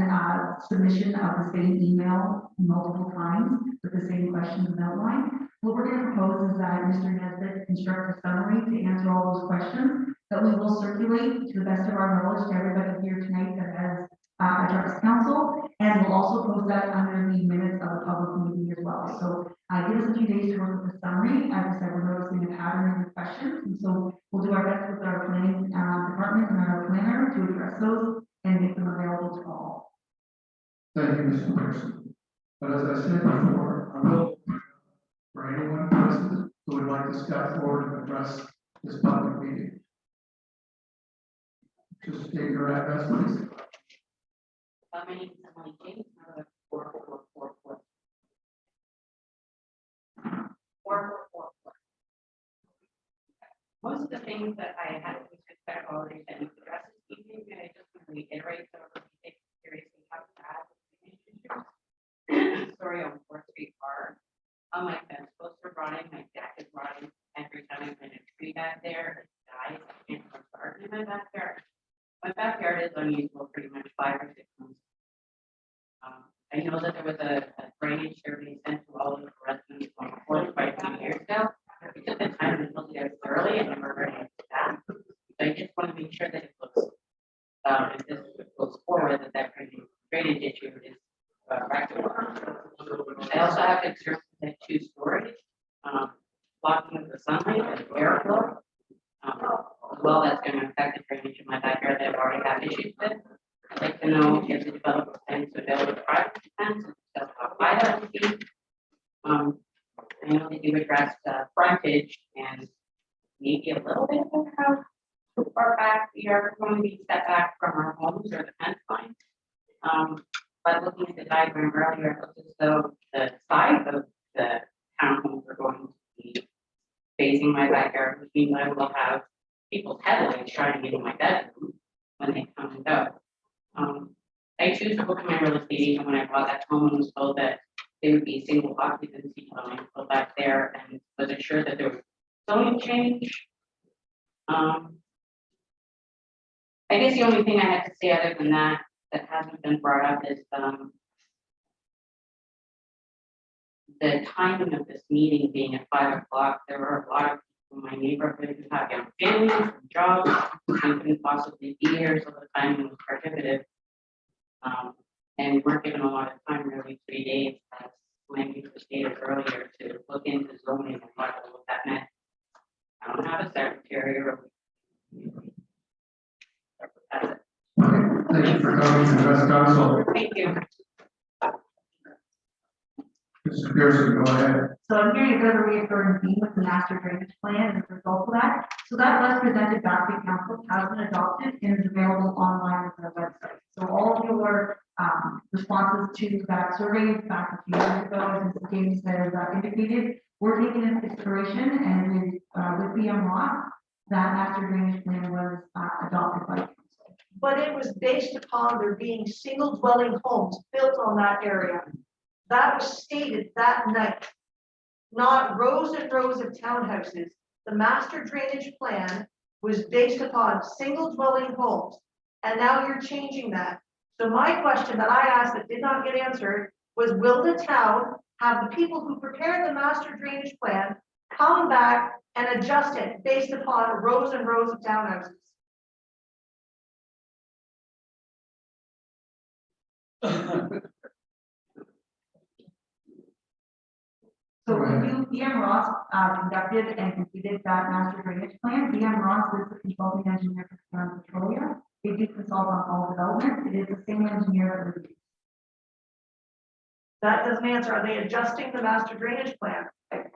submission of the same email multiple times with the same questions and outline. What we're going to propose is that Mr. Nesbitt construct a summary to answer all those questions that we will circulate to the best of our knowledge to everybody here tonight that has addressed council, and we'll also post that under the minutes of the public meeting as well. So give us a few days to work with the summary. As I said, we're noticing a pattern in the questions, and so we'll do our best with our planning department and our planner to address those and make them available to all. Thank you, Mr. Pearson. But as I said before, I will, for anyone present who would like to step forward and address this public meeting. Just state your address, please. My name is Emily James, I'm a 4444. 4444. Most of the things that I had with respect to already been addressed this evening, and I just want to reiterate some of the things seriously how bad the issues. Sorry, on 4th Street Park. My fence posts are rotting, my deck is rotting. Every time I plant a tree back there, it dies. I can't grow garden in my backyard. My backyard is unusable pretty much 5 or 6 months. I know that there was a drainage survey sent to all of the residents on 45 years ago. We took the time to look at it thoroughly and never heard anything back. So I just want to make sure that it looks, if this goes forward, that drainage issue is rectified. I also have concerns with 2 storage, blocking of the sunlight and airflow. Well, that's going to affect the drainage in my backyard that I already have issues with. I'd like to know if the developer plans to build a private fence, that's how high that would be. I know that you addressed frontage and maybe a little bit of how far back we are going to be set back from our homes or the fence line. But looking at the diagram earlier, it looks as though the side of the townhomes are going to be facing my backyard, which means I will have people's headlights shining into my bedroom when they come and go. I choose to book my real estate agent when I bought that home and was told that there would be single occupancy when I put back there and was assured that there was zoning change. I guess the only thing I had to say other than that hasn't been brought up is the timing of this meeting being at 5 o'clock. There are a lot of people in my neighborhood who have young families and jobs and couldn't possibly be here, so the timing was prohibitive. And we weren't given a lot of time, really 3 days, as Wendy stated earlier, to look into zoning and what that meant. I don't have a secretary or. That's it. Thank you for coming to address council. Thank you. Mr. Pearson, go ahead. So I'm hearing a bit of a reoccurring theme with the master drainage plan as a result of that. So that was presented back to council, has been adopted, and is available online on the website. So all of your responses to that survey back a few years ago, as Mr. James has indicated, were taken into consideration, and with BM Ross, that master drainage plan was adopted by council. But it was based upon there being single dwelling homes built on that area. That was stated that night, not rows and rows of townhouses. The master drainage plan was based upon single dwelling homes. And now you're changing that. So my question that I asked that did not get answered was, will the town have the people who prepared the master drainage plan come back and adjust it based upon rows and rows of townhouses? So when BM Ross conducted and completed that master drainage plan, BM Ross is the consulting engineer for Crown Petroleum. They do consult on all developments. It is the same engineer that reviewed. That doesn't answer. Are they adjusting the master drainage plan?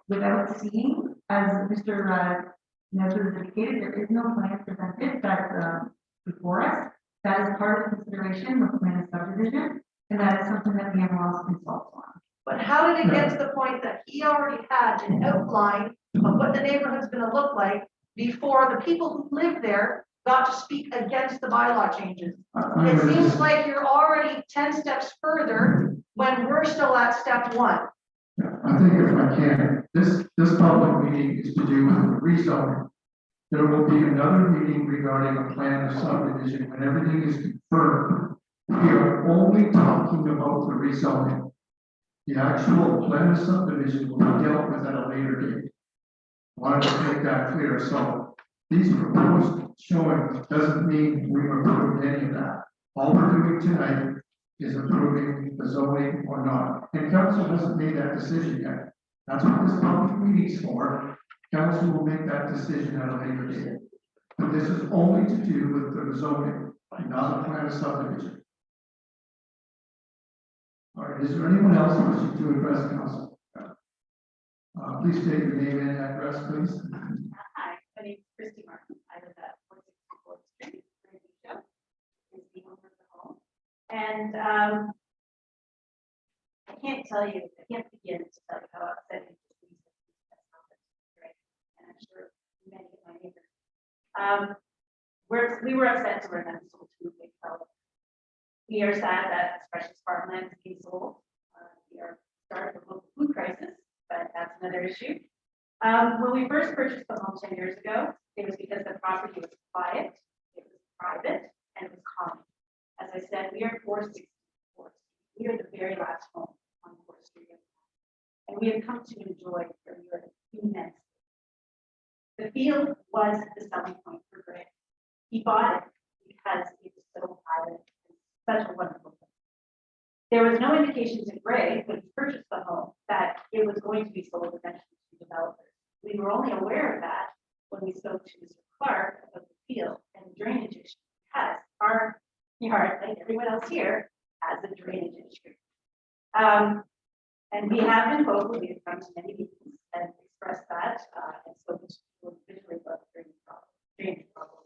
Without seeing, as Mr. Nesbitt has indicated, there is no plan presented that, before us. That is part of consideration with plan of subdivision, and that is something that the MLS consults on. But how did it get to the point that he already had an outline of what the neighborhood's gonna look like before the people who live there got to speak against the bylaw changes? It seems like you're already 10 steps further when we're still at step 1. I think if I can, this public meeting is to do with the rezoning. There will be another meeting regarding a plan of subdivision when everything is confirmed. We are only talking about the rezoning. The actual plan of subdivision will be dealt with at a later date. Wanted to make that clear, so these proposed showings doesn't mean we approve any of that. All we're doing tonight is approving the zoning or not, and council hasn't made that decision yet. That's what this public meeting's for. Council will make that decision at a later date. But this is only to do with the zoning, not a plan of subdivision. All right, is there anyone else who wishes to address council? Please state your name and address, please. Hi, my name is Christy Martin. I live at 464th Street, Rancho, is the owner of the home. And I can't begin to tell you how upsetting this is. Right? And I'm sure many of my neighbors. We were upset to learn that we sold to a big fellow. We are sad that precious farmland is being sold. We are starting a local food crisis, but that's another issue. When we first purchased the home 10 years ago, it was because the property was quiet, it was private, and it was common. As I said, we are 464. We are the very last home on 4th Street. And we have come to enjoy for immense. The field was the selling point for Greg. He bought it because it was so private and such a wonderful thing. There was no indication to Greg when he purchased the home that it was going to be sold eventually to developers. We were only aware of that when we spoke to Mr. Clark about the field and the drainage issue. Because our yard, like everyone else here, has a drainage issue. And we have been vocal, we have come to many meetings and expressed that, and spoken to people individually about the drainage problem.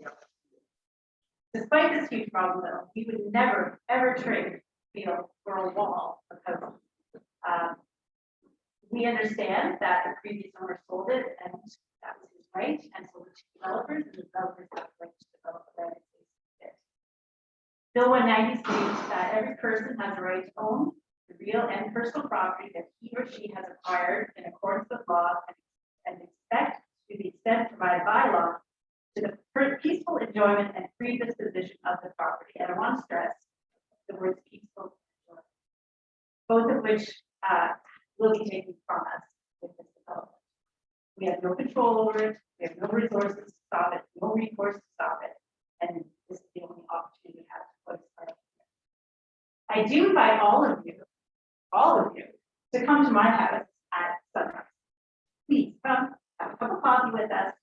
Despite this huge problem, though, we would never, ever trade field for a wall of housing. We understand that the previous owner sold it, and that was his right, and sold it to developers, and the developers have the right to develop the land if they see fit. Bill 190 states that every person has a right to own the real and personal property that he or she has acquired in accordance with law and expect to the extent provided by law to the peaceful enjoyment and free disposition of the property. And I want to stress the words peaceful enjoyment, both of which will be taken from us with this development. We have no control over it, we have no resources to stop it, no recourse to stop it, and this is the only opportunity we have to put it. I do invite all of you, to come to my house at sunrise. Please come, have a cup of coffee with us,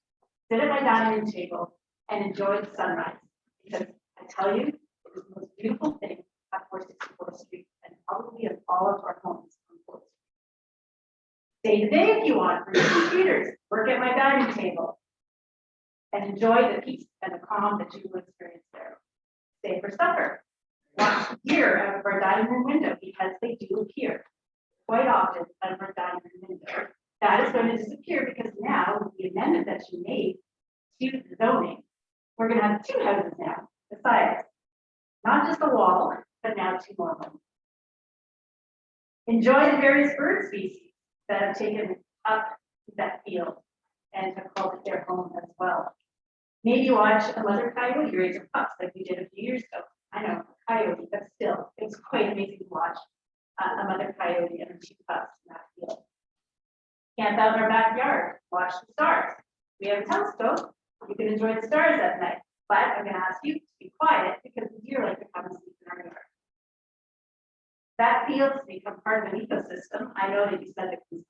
sit at my dining room table, and enjoy the sunrise. Because I tell you, it is the most beautiful thing at 464th Street, and probably of all of our homes on 4th Street. Stay the day if you want, bring your computers, work at my dining table, and enjoy the peace and the calm that you will experience there. Stay for supper. Watch the deer out of our dining room window because they do appear quite often out of our dining room window. That is going to disappear because now with the amendment that you made to the zoning, we're going to have 2 houses now besides, not just a wall, but now 2 more homes. Enjoy the various bird species that have taken up that field and have called it their home as well. Maybe watch a mother coyote raise her pups like we did a few years ago. I know, coyote, but still, it's quite amazing to watch a mother coyote and her 2 pups in that field. Camp out in our backyard, watch the stars. We have a telescope, you can enjoy the stars at night, but I'm gonna ask you to be quiet because the deer like to come and sleep in our yard. That field has become part of an ecosystem. I know that you said that the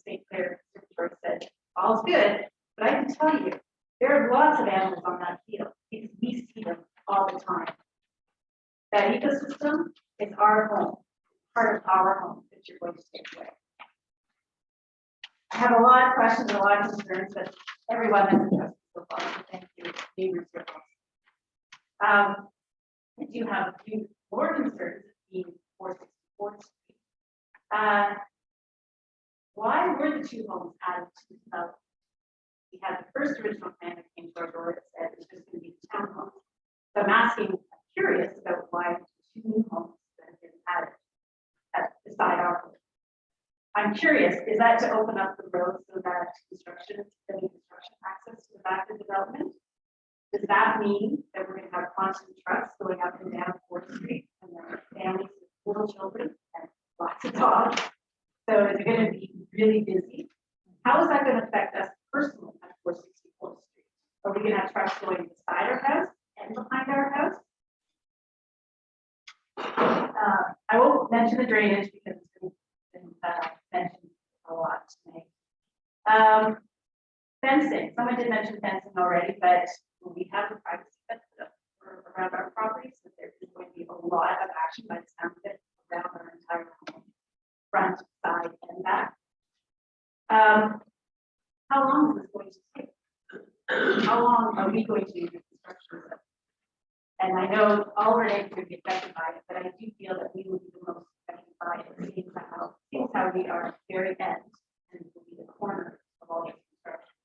St. Clair Conservatory said all's good, but I can tell you, there are lots of animals on that field because we see them all the time. That ecosystem is our home, part of our home. It's that you're going to take away? I have a lot of questions, and a lot of concerns, but everyone has addressed so far, so thank you, neighbors. I do have a few more concerns, being 464th Street. Why were the two homes added to the development? We had the first original plan that came to our door that said it's just going to be townhomes. So I'm asking, I'm curious about why two new homes that have been added beside our home. I'm curious, is that to open up the road so that construction access to the back of the development? Does that mean that we're going to have constant trucks going up and down 4th Street and there are families with little children and lots of dogs? So is it going to be really busy? How is that going to affect us personally at 464th Street? Are we going to have trucks going beside our house and behind our house? I won't mention the drainage because it's been mentioned a lot tonight. Fencing, someone did mention fencing already, but we have the privacy fence around our properties, so there is going to be a lot of action by the sound of it around our entire home, front, side, and back. How long is this going to take? How long are we going to do the construction? And I know all our neighbors will be affected by it, but I do feel that we will be the most affected by it. Seeing how we are at the very end and will be the corner of all this construction.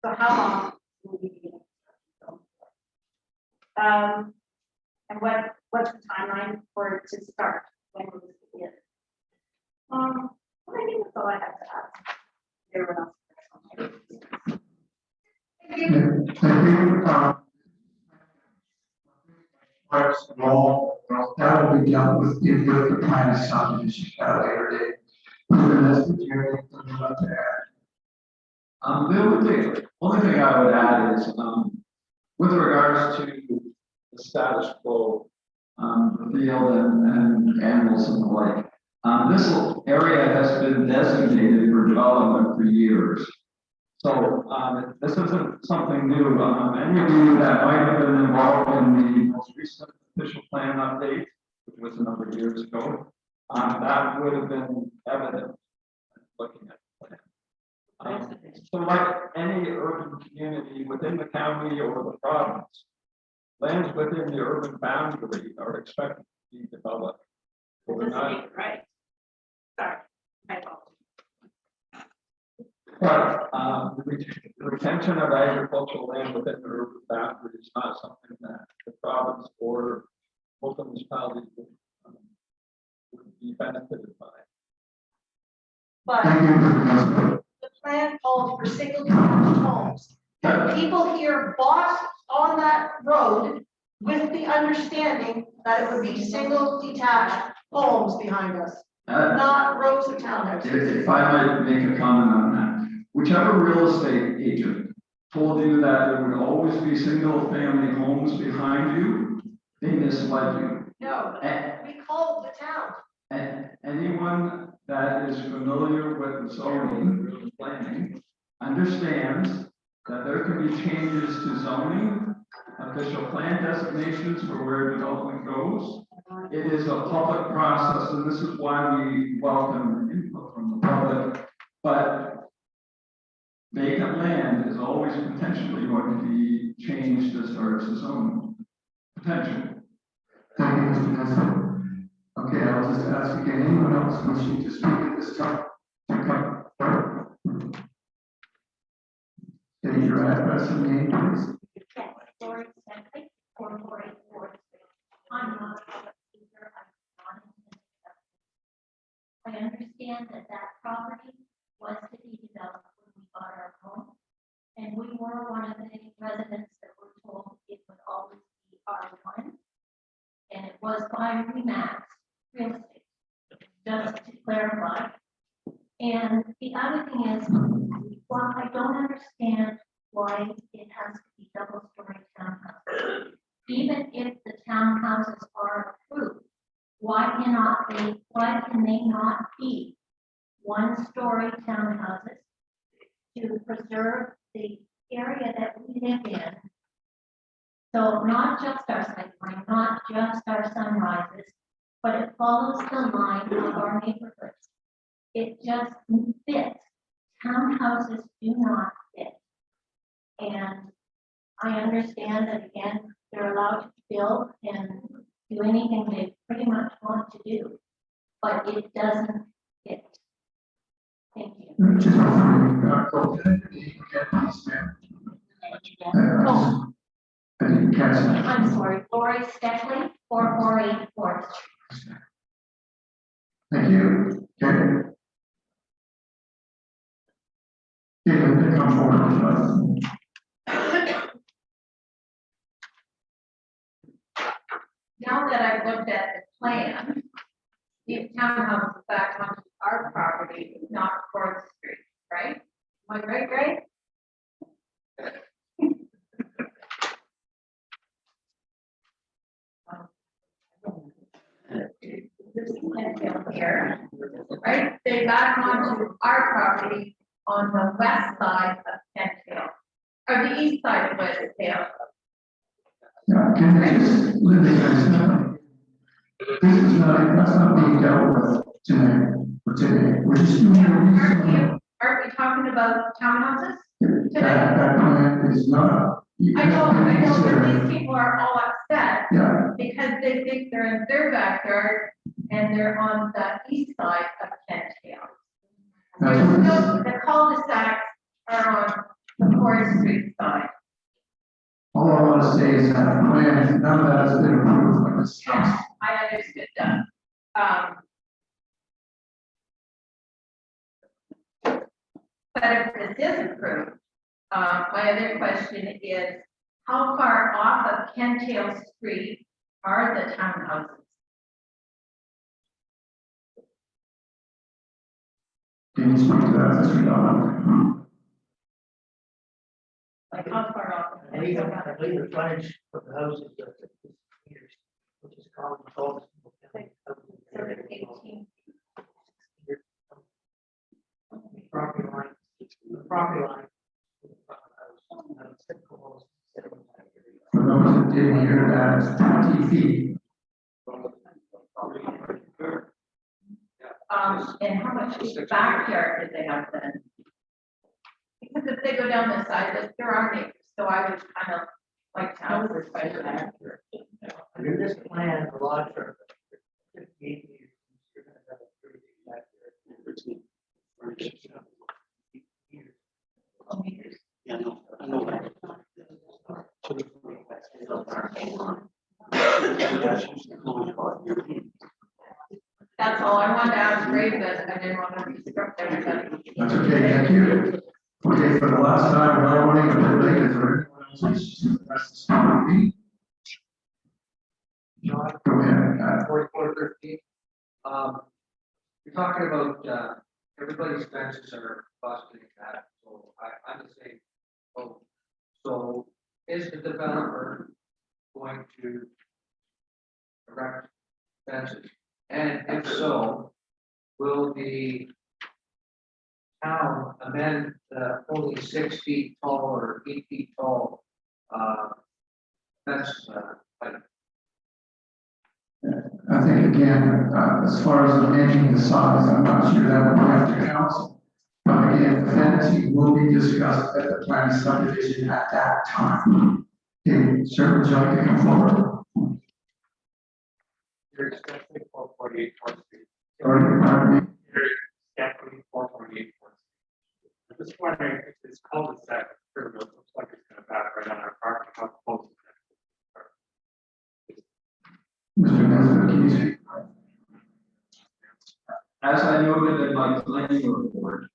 So how long will we be in construction? And what's the timeline for it to start? When will this begin? Well, I think that's all I have to ask. Everyone else. That will be dealt with the plan of subdivision at a later date. That's the journey that we'd like to add. The only thing I would add is, with regards to the status quo, the field and animals and the like, this area has been designated for development for years. So, this isn't something new. Any of you that might have been involved in the most recent official plan update, which was a number of years ago, that would have been evident looking at the plan. So like any urban community within the county or the province, lands within the urban boundary are expected to be developed. Overnight. Right. Sorry. My fault. But the retention of agricultural land within the urban boundary is not something that the province or local municipalities would be benefited by. But the plan calls for single detached homes. And people here bought on that road with the understanding that it would be single detached homes behind us, not rows of townhouses. If I might make a comment on that, whichever real estate agent told you that there would always be single family homes behind you, they misled you. No, we called the town. And anyone that is familiar with zoning, planning, understands that there can be changes to zoning, official plan designations for where development goes. It is a public process, and this is why we welcome input from the public. But vacant land is always potentially going to be changed as far as the zoning potential. Thank you, Mr. Nesbitt. Okay, I'll just ask again, anyone else wishing to speak at this time? State your address and name, please. Yes, Floyd, 4484. I'm not a public speaker. I'm not an I understand that property was to be developed when we bought our home. And we were one of the residents that were told it would always be R1. And it was by Remax Real Estate, just to clarify. And the other thing is, well, I don't understand why it has to be double-story townhouses. Even if the townhouses are approved, why can they not be one-story townhouses to preserve the area that we live in? So not just our sightline, not just our sunrises, but it follows the line of our neighborhoods. It just fits. Townhouses do not fit. And I understand that again, they're allowed to build and do anything they pretty much want to do, but it doesn't fit. Thank you. Just I didn't catch that. I'm sorry, Lori Steckley, 448 Fourth Street. Thank you. Okay. Then come forward with us. Now that I've looked at the plan, the townhouse is back onto our property, not Fourth Street, right? Am I right, Greg? This is down here, right? They back onto our property on the west side of Kent Hill, or the east side of West Hill. Yeah, can I just leave this as this is not, that's not being dealt with tonight, or today. We're just doing Aren't we talking about townhouses? that plan is not. I know, but these people are all upset Yeah, because they think they're in their backyard and they're on the east side of Kent Hill. that's There's what no, the cul-de-sacs are on the Fourth Street side. all I want to say is that plan, none of that has been approved by this council. I understood that. But if this is approved, my other question is, how far off of Kent Hill Street are the townhouses? Can you speak to that, Mr. Donovan? Like how far off? I believe the frontage of the house is 50 meters, which is common to all the single family houses. 18. Property line, the property line. Typical. For those that didn't hear that, it's 20 feet. And how much backyard do they have then? Because if they go down the side, there are neighbors, so I would kind of like to know this better than. Under this plan, the lots are 58 meters. You're gonna have a 30 feet back there. Yeah, I know that. That's all I wanted to ask Ray, but I didn't want to disrupt everybody. That's okay, thank you. Okay, for the last time, I want to relate is there anyone else who's to address this topic? John, Go ahead. 4413. You're talking about, everybody's fences are busting that, so I'm the same. So is the developer going to erect fences? And if so, will the town amend the only 6 feet tall or 8 feet tall, fence, height? I think again, as far as amending the size, I'm not sure that would be up to council. But again, the fencing will be discussed at the plan subdivision at that time. Okay, sir, would you like to come forward? You're expecting 448 Fourth Street. Pardon me? You're expecting 448 Fourth Street. I'm just wondering if this cul-de-sac curve looks like it's gonna back right on our parking, how close is that? Mr. Nesbitt, can you speak? As I noted in my planning report,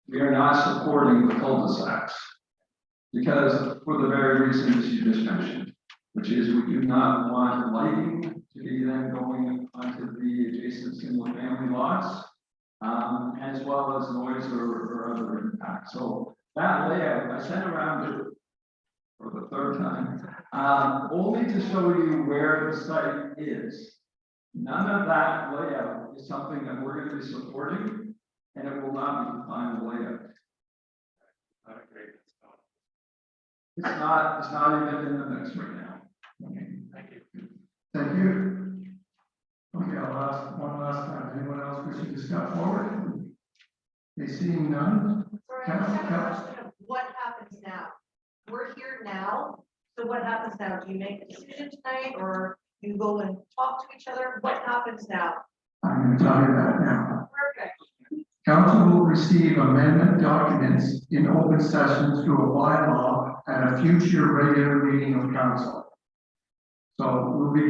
we are not supporting the cul-de-sacs because for the very reasons you just mentioned, which is we do not want lighting to be then going onto the adjacent single-family lots, as well as noise or other impacts. So that layout, I sent around it for the third time, only to show you where the site is. None of that layout is something that we're going to be supporting, and it will not be the final layout. It's not even in the mix right now. Okay. Thank you. Thank you. Okay, I'll to step forward? They seeing none? Sorry, I just have a question of what happens now? We're here now, so what happens now? Do you make a decision tonight, or you go and talk to each other? What happens now? I'm going to tell you that now. Perfect. Council will receive amendment documents in open session through a bylaw at a future regular meeting of council. So we'll be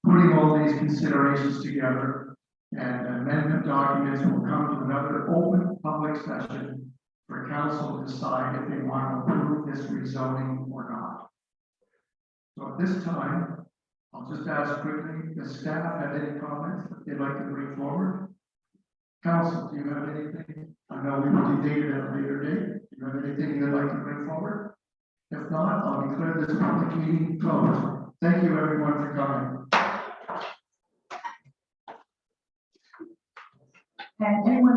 putting all these considerations together, and amendment documents will come to another open public session for council to decide if they want to approve this rezoning or not. So at this time, I'll just ask quickly, does staff have any comments that they'd like to bring forward? Council, do you have anything? I know we will debate it at a later date. Do you have anything you'd like to bring forward? If not, I'll declare this public meeting closed. Thank you, everyone, for coming. And anyone